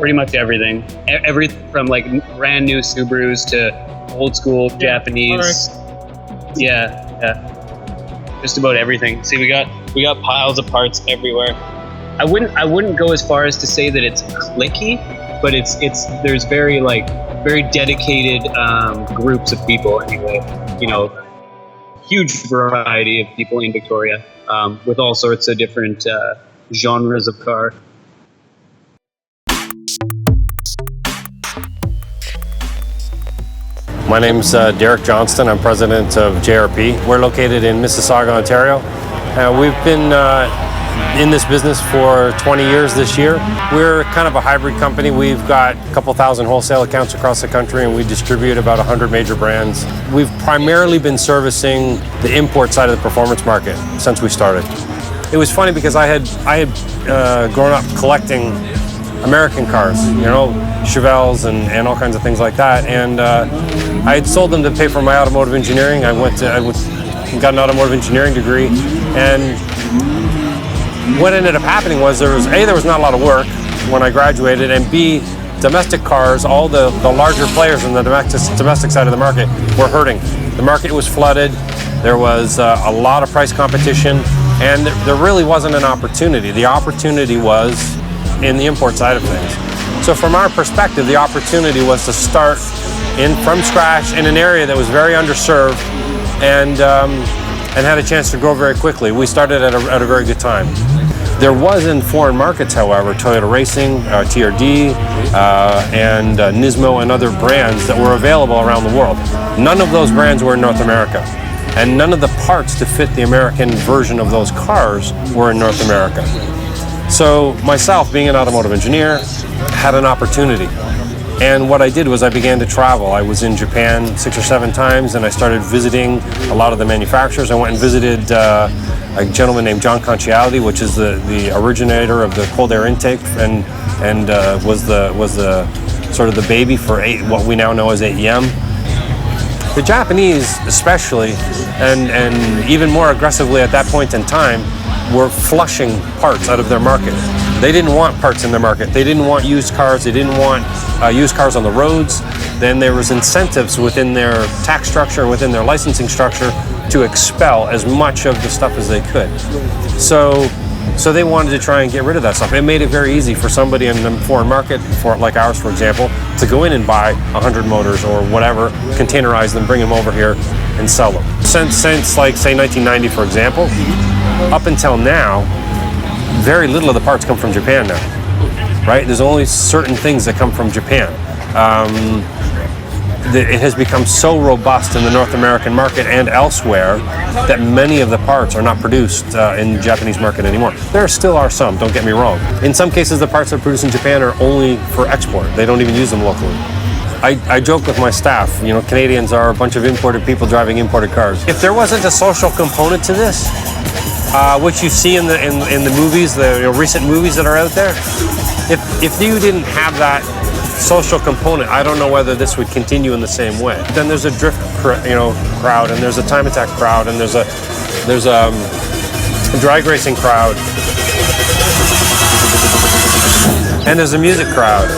pretty much everything. Everything from brand new Subarus to old school Japanese. Yeah. Just about everything. See, we got piles of parts everywhere. I wouldn't go as far as to say that it's cliquey, but there's very dedicated groups of people anyway. You know, huge variety of people in Victoria with all sorts of different genres of car. My name's Derek Johnston. I'm president of JRP. We're located in Mississauga, Ontario. We've been in this business for 20 years this year. We're kind of a hybrid company. We've got a couple thousand wholesale accounts across the country, and we distribute about 100 major brands. We've primarily been servicing the import side of the performance market since we started. It was funny because I had grown up collecting American cars, you know, Chevelles and all kinds of things like that, and I had sold them to pay for my automotive engineering. I got an automotive engineering degree, and what ended up happening was there was not a lot of work when I graduated, and B, domestic cars, all the larger players in the domestic side of the market were hurting. The market was flooded, there was a lot of price competition, and there really wasn't an opportunity. The opportunity was in the import side of things. So from our perspective, the opportunity was to start from scratch in an area that was very underserved and had a chance to grow very quickly. We started at a very good time. There was in foreign markets, however, Toyota Racing, TRD, and Nismo and other brands that were available around the world. None of those brands were in North America, and none of the parts to fit the American version of those cars were in North America. So myself, being an automotive engineer, had an opportunity. And what I did was I began to travel. I was in Japan 6 or 7 times, and I started visiting a lot of the manufacturers. I went and visited a gentleman named John Concialdi, which is the originator of the cold air intake, and was the sort of the baby for what we now know as AEM. The Japanese, especially, and even more aggressively at that point in time, were flushing parts out of their market. They didn't want parts in their market. They didn't want used cars. They didn't want used cars on the roads. Then there was incentives within their tax structure and within their licensing structure to expel as much of the stuff as they could. So they wanted to try and get rid of that stuff. It made it very easy for somebody in the foreign market, like ours, for example, to go in and buy 100 motors or whatever, containerize them, bring them over here, and sell them. Since like, say, 1990, for example, up until now, very little of the parts come from Japan now, right? There's only certain things that come from Japan. It has become so robust in the North American market and elsewhere that many of the parts are not produced in the Japanese market anymore. There still are some, don't get me wrong. In some cases, the parts that are produced in Japan are only for export. They don't even use them locally. I joke with my staff, you know, Canadians are a bunch of imported people driving imported cars. If there wasn't a social component to this, which you see in the movies, the recent movies that are out there, if you didn't have that social component, I don't know whether this would continue in the same way. Then there's a drift, crowd, and there's a time attack crowd, and there's a drag racing crowd, and there's a music crowd.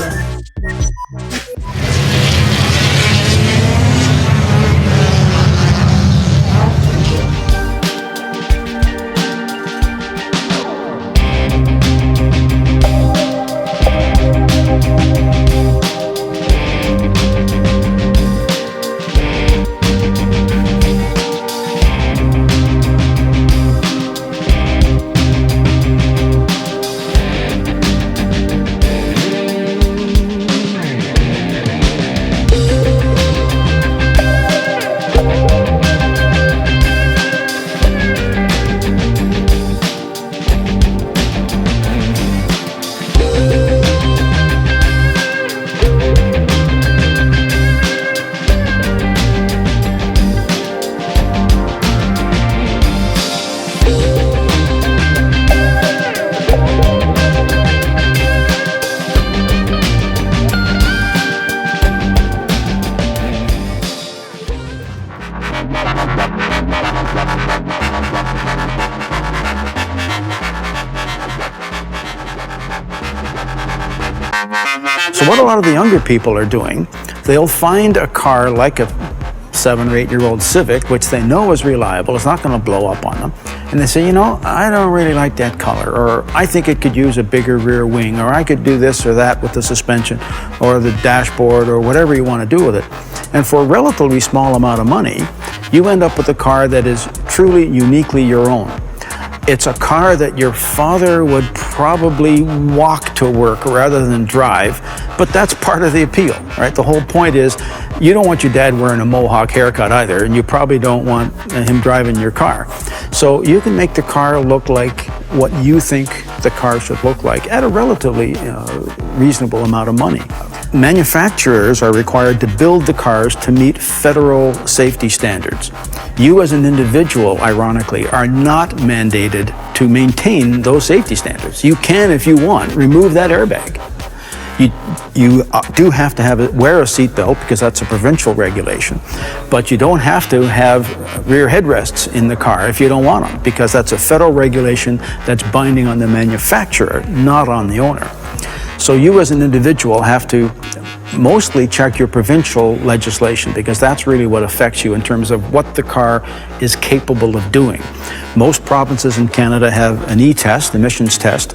So what a lot of the younger people are doing, they'll find a car like a 7 or 8 year old Civic, which they know is reliable, it's not going to blow up on them. And they say, you know, I don't really like that color, or I think it could use a bigger rear wing, or I could do this or that with the suspension or the dashboard or whatever you want to do with it. And for a relatively small amount of money, you end up with a car that is truly uniquely your own. It's a car that your father would probably walk to work rather than drive, but that's part of the appeal, right? The whole point is you don't want your dad wearing a mohawk haircut either, and you probably don't want him driving your car. So you can make the car look like what you think the car should look like at a relatively reasonable amount of money. Manufacturers are required to build the cars to meet federal safety standards. You as an individual, ironically, are not mandated to maintain those safety standards. You can, if you want, remove that airbag. You do have to wear a seatbelt because that's a provincial regulation, but you don't have to have rear headrests in the car if you don't want them, because that's a federal regulation that's binding on the manufacturer, not on the owner. So you as an individual have to mostly check your provincial legislation, because that's really what affects you in terms of what the car is capable of doing. Most provinces in Canada have an e-test, emissions test,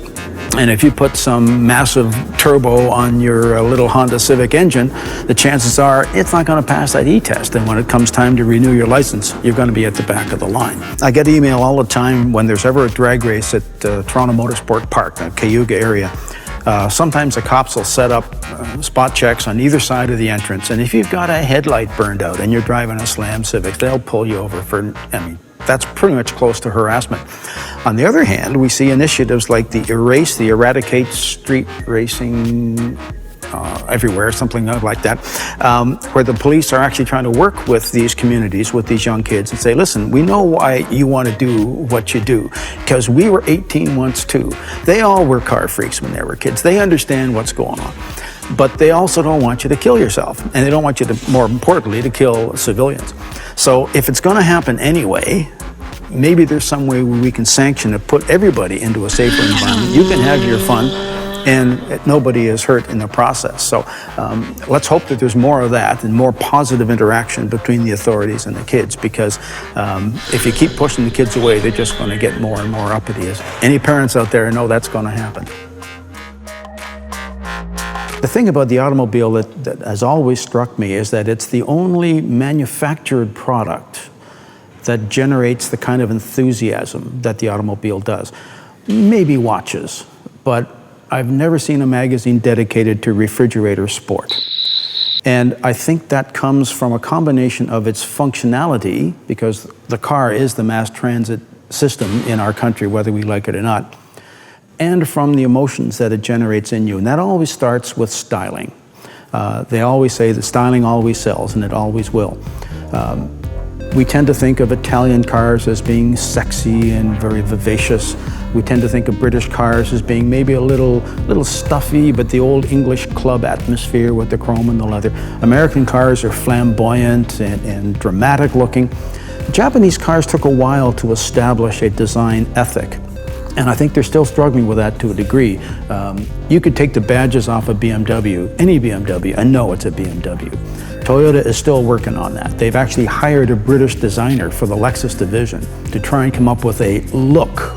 and if you put some massive turbo on your little Honda Civic engine, the chances are it's not going to pass that e-test, and when it comes time to renew your license, you're going to be at the back of the line. I get email all the time when there's ever a drag race at Toronto Motorsport Park, the Cayuga area. Sometimes the cops will set up spot checks on either side of the entrance, and if you've got a headlight burned out and you're driving a Slam Civic, they'll pull you over for, that's pretty much close to harassment. On the other hand, we see initiatives like the Eradicate Street Racing everywhere, something like that, where the police are actually trying to work with these communities, with these young kids, and say, listen, we know why you want to do what you do, because we were 18 once too. They all were car freaks when they were kids. They understand what's going on. But they also don't want you to kill yourself, and they don't want you to, more importantly, to kill civilians. So if it's going to happen anyway, maybe there's some way where we can sanction it, put everybody into a safer environment. You can have your fun, and nobody is hurt in the process. So let's hope that there's more of that and more positive interaction between the authorities and the kids, because if you keep pushing the kids away, they're just going to get more and more uppity. As any parents out there know that's going to happen. The thing about the automobile that has always struck me is that it's the only manufactured product that generates the kind of enthusiasm that the automobile does. Maybe watches, but I've never seen a magazine dedicated to refrigerator sport. And I think that comes from a combination of its functionality, because the car is the mass transit system in our country, whether we like it or not, and from the emotions that it generates in you. And that always starts with styling. They always say that styling always sells, and it always will. We tend to think of Italian cars as being sexy and very vivacious. We tend to think of British cars as being maybe a little stuffy, but the old English club atmosphere with the chrome and the leather. American cars are flamboyant and dramatic looking. Japanese cars took a while to establish a design ethic, and I think they're still struggling with that to a degree. You could take the badges off a BMW, any BMW, and know it's a BMW. Toyota is still working on that. They've actually hired a British designer for the Lexus division to try and come up with a look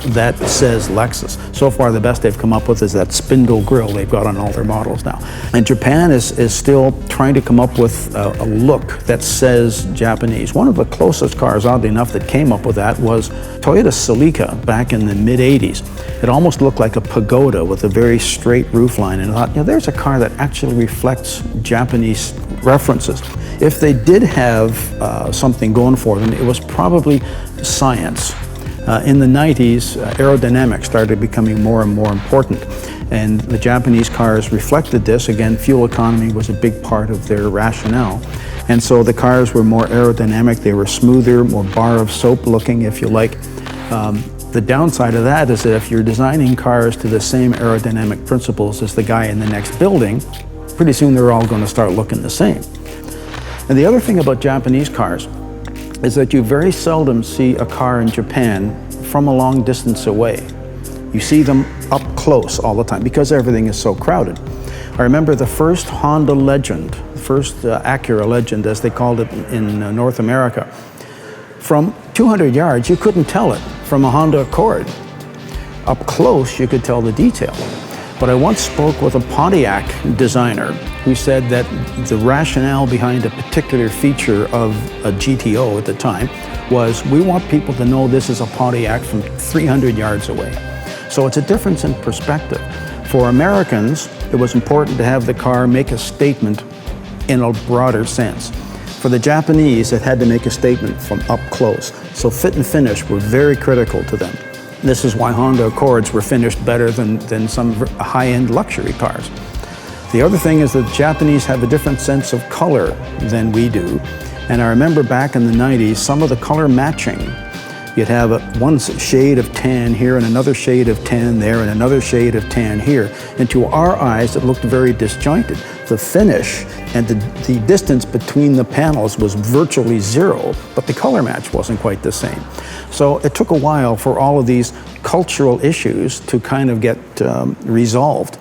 that says Lexus. So far, the best they've come up with is that spindle grille they've got on all their models now. And Japan is still trying to come up with a look that says Japanese. One of the closest cars, oddly enough, that came up with that was Toyota Celica back in the mid-'80s. It almost looked like a pagoda with a very straight roofline, and I thought, there's a car that actually reflects Japanese references. If they did have something going for them, it was probably science. In the 90s, aerodynamics started becoming more and more important, and the Japanese cars reflected this. Again, fuel economy was a big part of their rationale, and so the cars were more aerodynamic, they were smoother, more bar of soap looking, if you like. The downside of that is that if you're designing cars to the same aerodynamic principles as the guy in the next building, pretty soon they're all going to start looking the same. And the other thing about Japanese cars is that you very seldom see a car in Japan from a long distance away. You see them up close all the time because everything is so crowded. I remember the first Honda Legend, the first Acura Legend, as they called it in North America. From 200 yards, you couldn't tell it from a Honda Accord. Up close, you could tell the detail. But I once spoke with a Pontiac designer who said that the rationale behind a particular feature of a GTO at the time was, we want people to know this is a Pontiac from 300 yards away. So it's a difference in perspective. For Americans, it was important to have the car make a statement in a broader sense. For the Japanese, it had to make a statement from up close. So fit and finish were very critical to them. This is why Honda Accords were finished better than some high-end luxury cars. The other thing is that Japanese have a different sense of color than we do. And I remember back in the 90s, some of the color matching. You'd have one shade of tan here and another shade of tan there and another shade of tan here. And to our eyes, it looked very disjointed. The finish and the distance between the panels was virtually zero, but the color match wasn't quite the same. So it took a while for all of these cultural issues to kind of get resolved.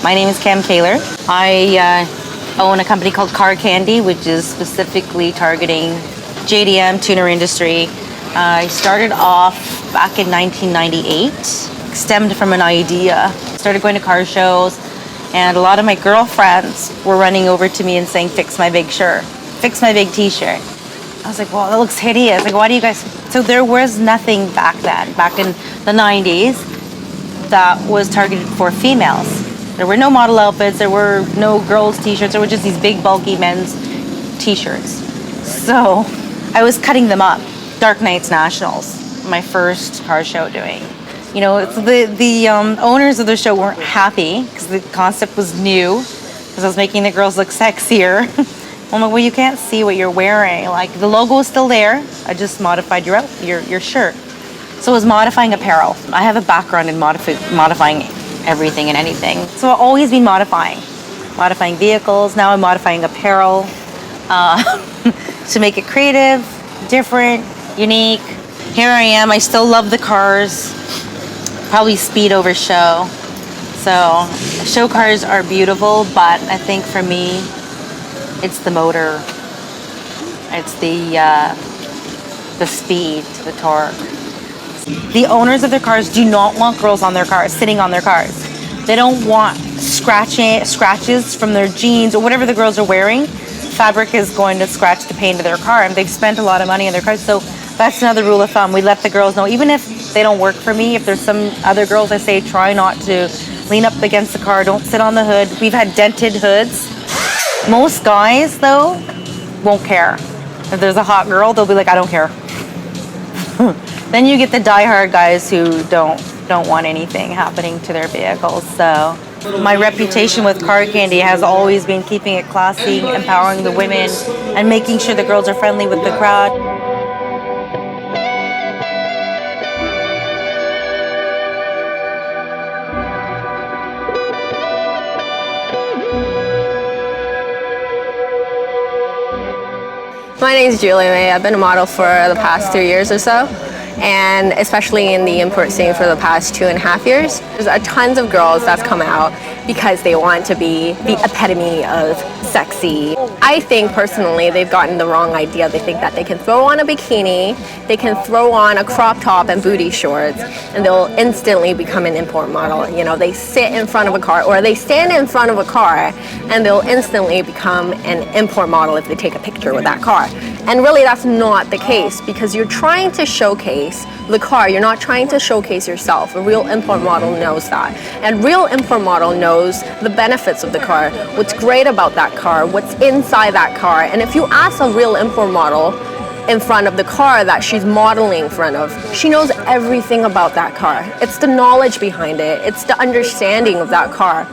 My name is Cam Kaler. I own a company called Car Candy, which is specifically targeting JDM tuner industry. I started off back in 1998, stemmed from an idea. Started going to car shows, and a lot of my girlfriends were running over to me and saying, fix my big shirt, fix my big t-shirt. I was like, well, that looks hideous. Like, why do you guys? So there was nothing back then, back in the 90s, that was targeted for females. There were no model outfits, there were no girls' t-shirts, there were just these big bulky men's t-shirts. So I was cutting them up. Dark Nights Nationals, my first car show doing. You know, the owners of the show weren't happy because the concept was new, because I was making the girls look sexier. I'm like, well, you can't see what you're wearing. Like, the logo is still there, I just modified your shirt. So it was modifying apparel. I have a background in modifying everything and anything. So I've always been modifying vehicles. Now I'm modifying apparel to make it creative, different, unique. Here I am, I still love the cars. Probably speed over show. So show cars are beautiful, but I think for me, it's the motor. It's the speed, the torque. The owners of their cars do not want girls on their cars, sitting on their cars. They don't want scratches from their jeans or whatever the girls are wearing. Fabric is going to scratch the paint of their car, and they've spent a lot of money on their cars. So that's another rule of thumb. We let the girls know, even if they don't work for me, if there's some other girls, I say try not to lean up against the car, don't sit on the hood. We've had dented hoods. Most guys, though, won't care. If there's a hot girl, they'll be like, I don't care. Then you get the diehard guys who don't want anything happening to their vehicles. So my reputation with Car Candy has always been keeping it classy, empowering the women, and making sure the girls are friendly with the crowd. My name is Julia May. I've been a model for the past 3 years or so, and especially in the import scene for the past 2.5 years. There's tons of girls that's come out because they want to be the epitome of sexy. I think personally they've gotten the wrong idea. They think that they can throw on a bikini, they can throw on a crop top and booty shorts, and they'll instantly become an import model. You know, they sit in front of a car, or they stand in front of a car, and they'll instantly become an import model if they take a picture with that car. And really that's not the case, because you're trying to showcase the car, you're not trying to showcase yourself. A real import model knows that. And real import model knows the benefits of the car, what's great about that car, what's inside that car. And if you ask a real import model in front of the car that she's modeling in front of, she knows everything about that car. It's the knowledge behind it, it's the understanding of that car.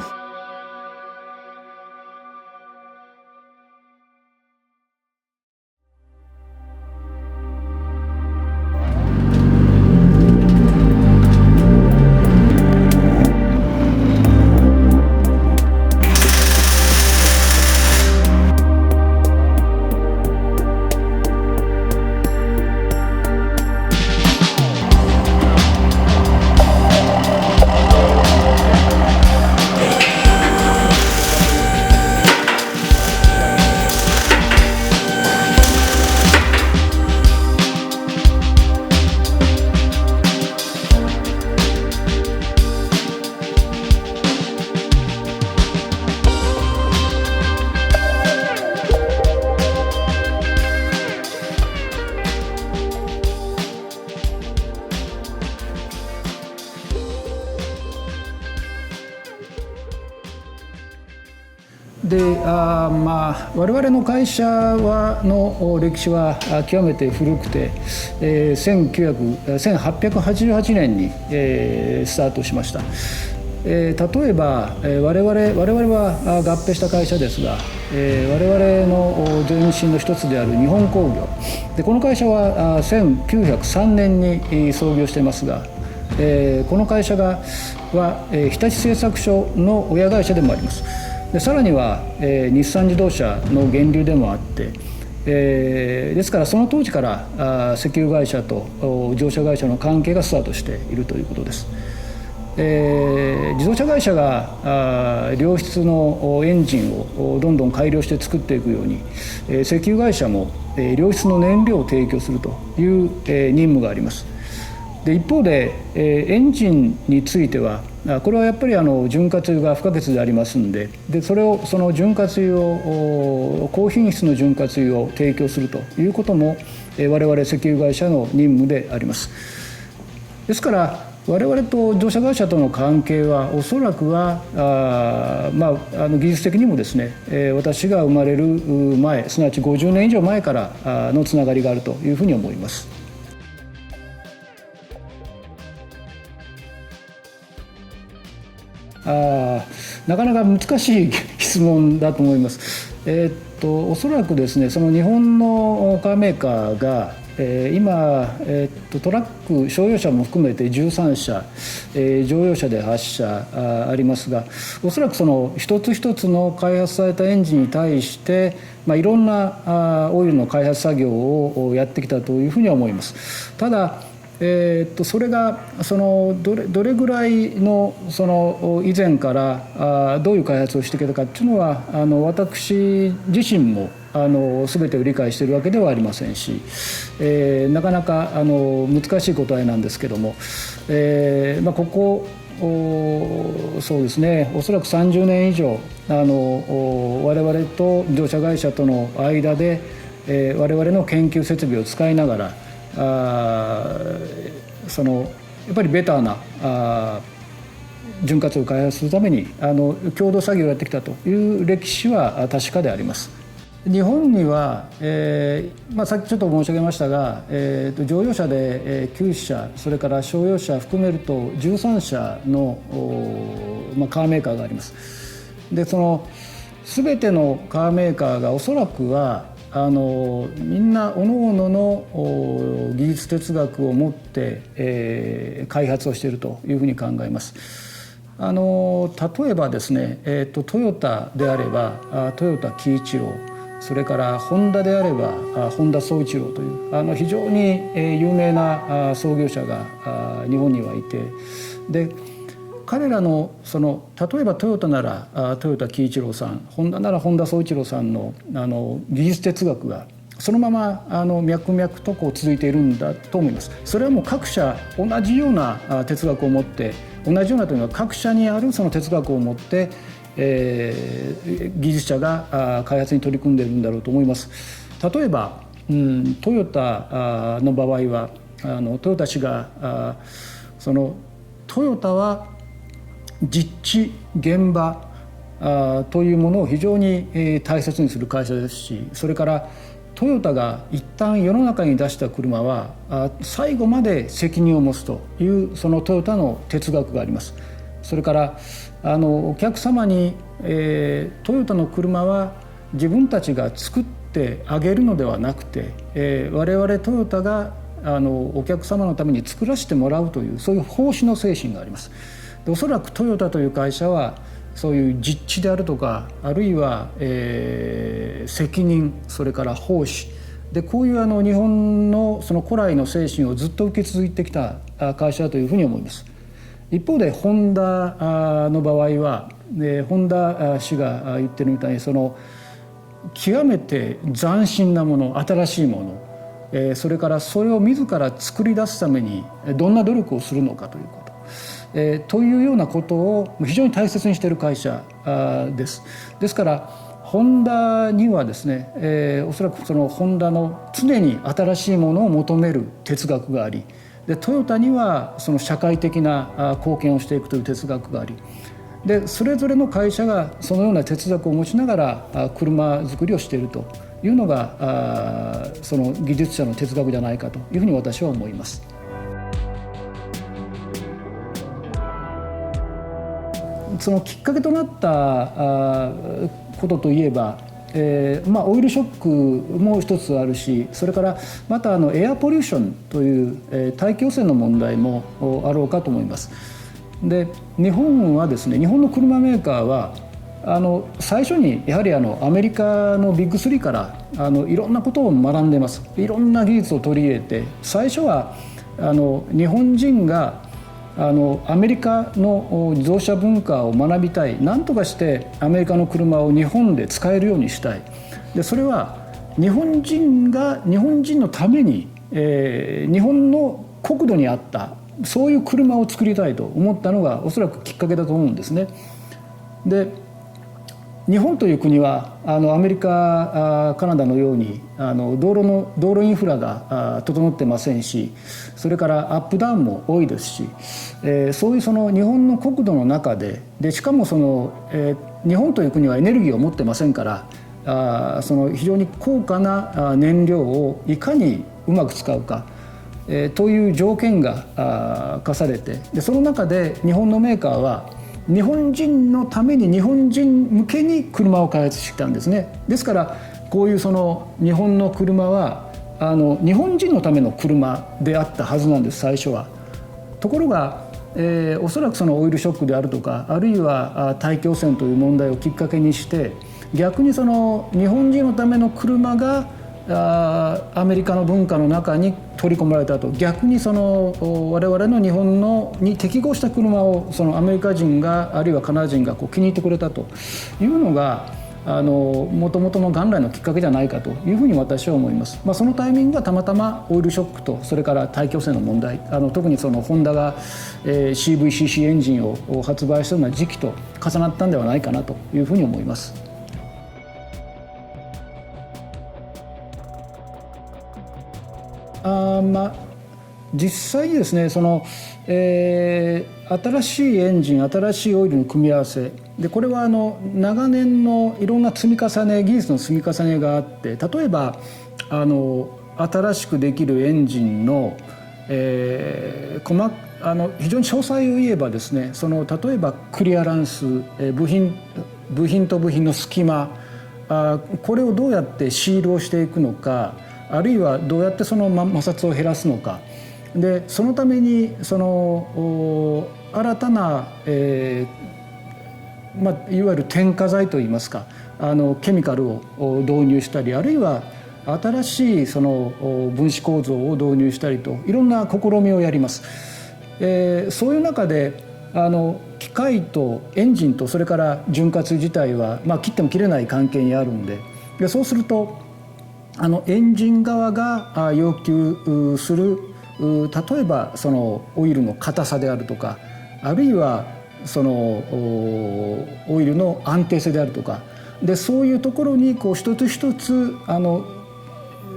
で我々の会社の歴史は極めて古くて、1888年に、スタートしました。例えば我々は合併した会社ですが、我々の前身の一つである日本工業で、この会社は1903年に創業していますが、この会社は日立製作所の親会社でもあります。でさらには、日産自動車の源流でもあって、ですからその当時から石油会社と自動車会社の関係がスタートしているということです。自動車会社が良質のエンジンをどんどん改良して作っていくように、石油会社も良質の燃料を提供するという任務があります。で一方でエンジンについてはこれはやっぱり潤滑油が不可欠でありますんで、その潤滑油を高品質の潤滑油を提供するということも我々石油会社の任務であります。ですから我々と自動車会社との関係はおそらくは技術的にもですね、私が生まれる前、すなわち50年以上前からのつながりがあるというふうに思います。なかなか難しい質問だと思います。おそらくですね、その日本のカーメーカーが今、トラック商用車も含めて13社、乗用車で8社ありますが、おそらくその一つ一つの開発されたエンジンに対して、いろんなオイルの開発作業をやってきたというふうには思います。ただそれがどれぐらいの以前からどういう開発をしてきたかっていうのは私自身も全てを理解しているわけではありませんし、なかなか難しい答えなんですけども、ここそうですね、おそらく30年以上我々と自動車会社との間で我々の研究設備を使いながらやっぱりベターな潤滑油を開発するために共同作業をやってきたという歴史は確かであります。日本には、さっきちょっと申し上げましたが、乗用車で9社、それから商用車含めると13社のカーメーカーがあります。で全てのカーメーカーがおそらくはみんな各々の技術哲学を持って、開発をしているというふうに考えます。例えばですね、トヨタであればトヨタ喜一郎、それからホンダであれば本田宗一郎という非常に有名な創業者が日本にはいて、で彼らの例えばトヨタならトヨタ喜一郎さん、ホンダなら本田宗一郎さんの技術哲学がそのまま脈々と続いているんだと思います。それはもう各社同じような哲学を持って、同じようなというのは各社にあるその哲学を持って、技術者が開発に取り組んでいるんだろうと思います。例えば、トヨタの場合はトヨタ氏がトヨタは実地現場というものを非常に大切にする会社ですし、それからトヨタが一旦世の中に出した車は最後まで責任を持つというそのトヨタの哲学があります。それからお客様に、トヨタの車は自分たちが作ってあげるのではなくて、我々トヨタがお客様のために作らせてもらうというそういう奉仕の精神があります。でおそらくトヨタという会社はそういう実地であるとか、あるいは、責任、それから奉仕で、こういう日本のその古来の精神をずっと受け継いできた会社だというふうに思います。一方でホンダの場合は、ホンダ氏が言ってるみたいに極めて斬新なもの、新しいもの、それからそれを自ら作り出すためにどんな努力をするのかということ、というようなことを非常に大切にしている会社です。ですからホンダにはですね、おそらくそのホンダの常に新しいものを求める哲学があり、でトヨタにはその社会的な貢献をしていくという哲学があり、でそれぞれの会社がそのような哲学を持ちながら車作りをしているというのがその技術者の哲学じゃないかというふうに私は思います。そのきっかけとなったことといえば、オイルショックも一つあるし、それからまたエアポリューションという大気汚染の問題もあろうかと思います。で日本はですね、日本の車メーカーは最初にやはりアメリカのビッグ3からいろんなことを学んでます。いろんな技術を取り入れて、最初は日本人がアメリカの自動車文化を学びたい、何とかしてアメリカの車を日本で使えるようにしたい。でそれは日本人が日本人のために、日本の国土に合ったそういう車を作りたいと思ったのがおそらくきっかけだと思うんですね。で日本という国はアメリカカナダのように道路インフラが整ってませんし、それからアップダウンも多いですし、そういうその日本の国土の中で、しかも日本という国はエネルギーを持ってませんから、その非常に高価な燃料をいかにうまく使うか、という条件が課されて、でその中で日本のメーカーは日本人のために日本人向けに車を開発してきたんですね。ですからこういうその日本の車は日本人のための車であったはずなんです、最初は。ところが、おそらくそのオイルショックであるとか、あるいは大気汚染という問題をきっかけにして、逆にその日本人のための車がアメリカの文化の中に取り込まれたと、逆にその我々の日本に適合した車をそのアメリカ人があるいはカナダ人が気に入ってくれたというのがもともとの元来のきっかけじゃないかというふうに私は思います。そのタイミングがたまたまオイルショックと、それから大気汚染の問題、特にそのホンダが、CVCC エンジンを発売したような時期と重なったんではないかなというふうに思います。実際にですね、新しいエンジン、新しいオイルの組み合わせで、これは長年のいろんな積み重ね、技術の積み重ねがあって、例えば新しくできるエンジンの、非常に詳細を言えばですね、例えばクリアランス、部品と部品の隙間、これをどうやってシールをしていくのか、あるいはどうやってその摩擦を減らすのか。でそのために新たな、いわゆる添加剤といいますか、ケミカルを導入したり、あるいは新しいその分子構造を導入したりと、いろんな試みをやります。そういう中で機械とエンジンとそれから潤滑自体は、切っても切れない関係にあるんで、そうするとエンジン側が要求する、例えばそのオイルの硬さであるとか、あるいはそのオイルの安定性であるとかで、そういうところに一つ一つ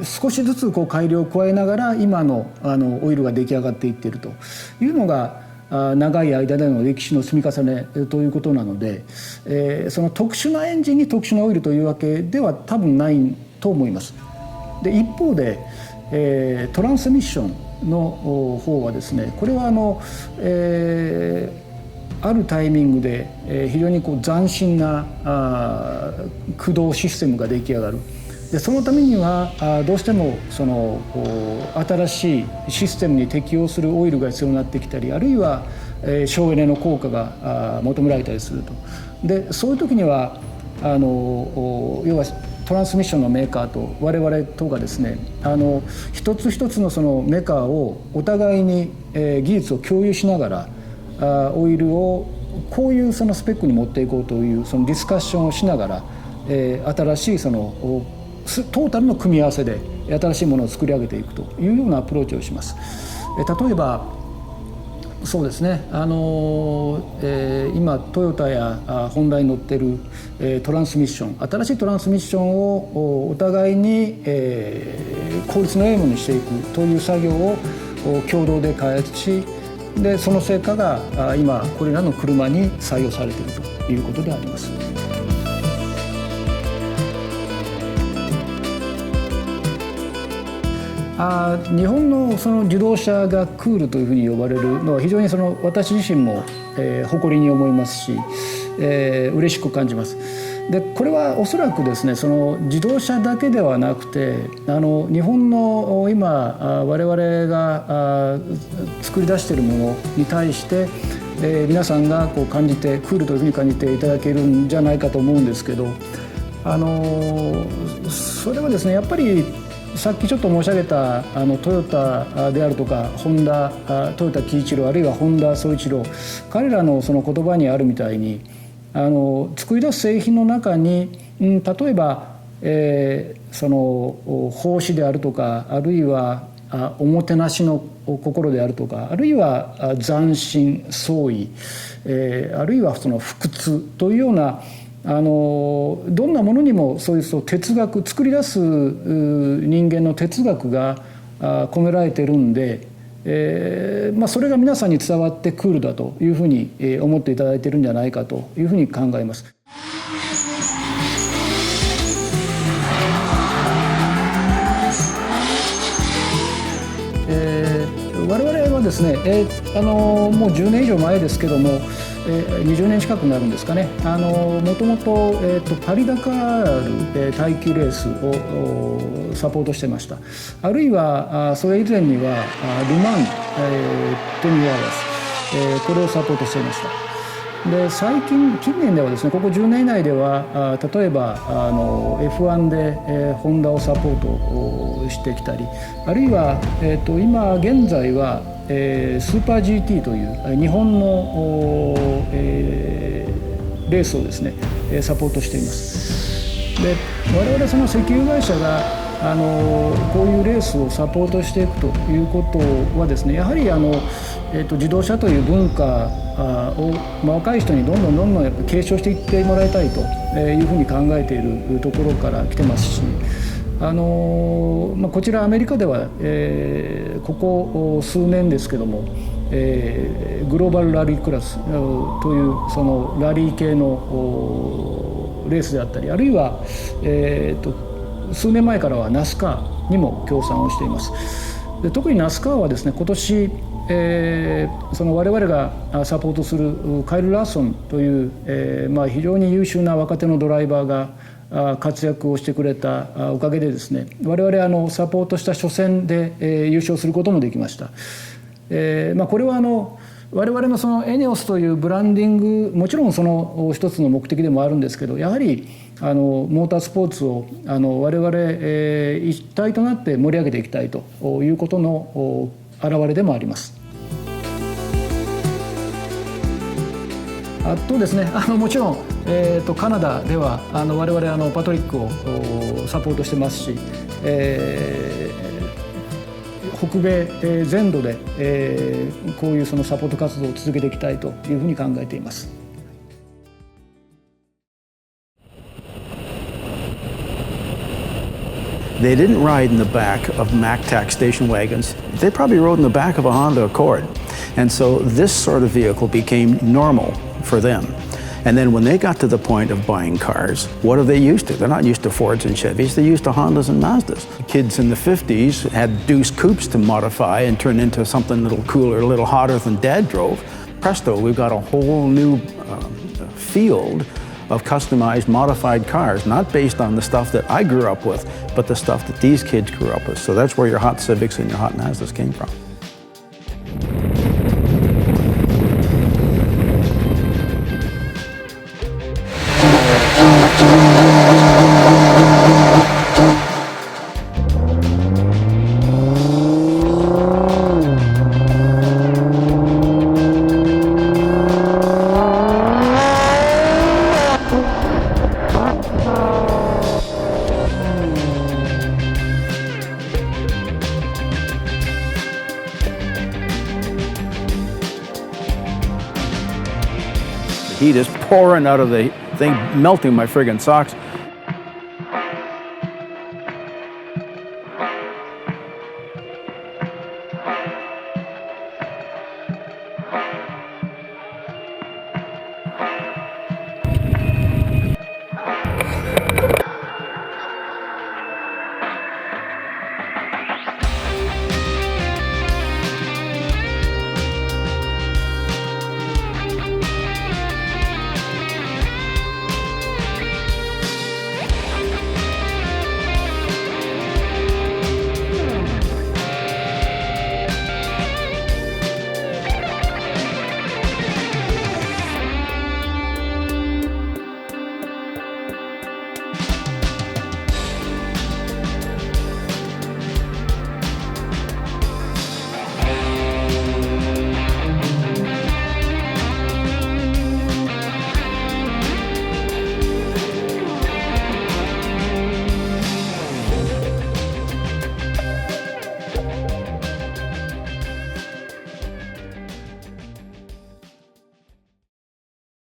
少しずつ改良を加えながら今のオイルが出来上がっていっているというのが長い間での歴史の積み重ねということなので、その特殊なエンジンに特殊なオイルというわけでは多分ないと思います。で一方で、トランスミッションの方はですね、これはあるタイミングで非常に斬新な駆動システムが出来上がる。でそのためにはどうしてもその新しいシステムに適応するオイルが必要になってきたり、あるいは省エネの効果が求められたりすると。でそういう時には要はトランスミッションのメーカーと我々とがですね、一つ一つのそのメーカーをお互いに技術を共有しながらオイルをこういうそのスペックに持っていこうというそのディスカッションをしながら新しいそのトータルの組み合わせで新しいものを作り上げていくというようなアプローチをします。例えばそうですね、今トヨタやホンダに乗ってるトランスミッション、新しいトランスミッションをお互いに効率の良いものにしていくという作業を共同で開発し、でその成果が今これらの車に採用されているということであります。日本のその自動車がクールというふうに呼ばれるのは非常に私自身も、誇りに思いますし、嬉しく感じます。でこれはおそらくですねその自動車だけではなくて日本の今我々が作り出しているものに対して、皆さんがこう感じてクールというふうに感じていただけるんじゃないかと思うんですけど、それはですねやっぱりさっきちょっと申し上げたトヨタであるとかホンダトヨタ喜一郎あるいはホンダ総一郎彼らのその言葉にあるみたいに作り出す製品の中に、例えば、その奉仕であるとかあるいはおもてなしの心であるとかあるいは斬新創意、あるいはその不屈というようなどんなものにもそういう哲学作り出す人間の哲学が込められてるんで、それが皆さんに伝わってクールだというふうに思っていただいているんじゃないかというふうに考えます。我々はですね、もう10年以上前ですけども20年近くなるんですかね、もともとパリ・ダカール耐久レースをサポートしてました。あるいはそれ以前にはル・マン24 hours、これをサポートしていました。で近年ではですねここ10年以内では例えばF1 でホンダをサポートしてきたりあるいは今現在はスーパー GT という日本のレースをですねサポートしています。で我々その石油会社がこういうレースをサポートしていくということはですねやはり自動車という文化を若い人にどんどんやっぱ継承していってもらいたいというふうに考えているところから来てますし、こちらアメリカでは、ここ数年ですけども、グローバルラリークラスというそのラリー系のレースであったりあるいは、数年前からはナスカーにも協賛をしています。で特にナスカーはですね今年その我々がサポートするカイル・ラーソンという、非常に優秀な若手のドライバーが活躍をしてくれたおかげでですね我々サポートした初戦で優勝することもできました。これは我々のそのエネオスというブランディングもちろんその一つの目的でもあるんですけどやはりモータースポーツを我々一体となって盛り上げていきたいということの表れでもあります。あとですねもちろん、カナダでは我々パトリックをサポートしてますし、北米全土で、こういうそのサポート活動を続けていきたいというふうに考えています。They didn't ride in the back of MacTac station wagons. They probably rode in the back of a Honda Accord. And so this sort of vehicle became normal for them. And then when they got to the point of buying cars, what are they used to? They're not used to Fords and Chevys, they're used to Hondas and Mazdas. Kids in the 50s had Deuce Coupes to modify and turn into something a little cooler, a little hotter than Dad drove. Presto, we've got a whole new field of customized, modified cars, not based on the stuff that I grew up with, but the stuff that these kids grew up with. So that's where your hot Civics and your hot Mazdas came from. Heat is pouring out of the thing, melting my friggin' socks.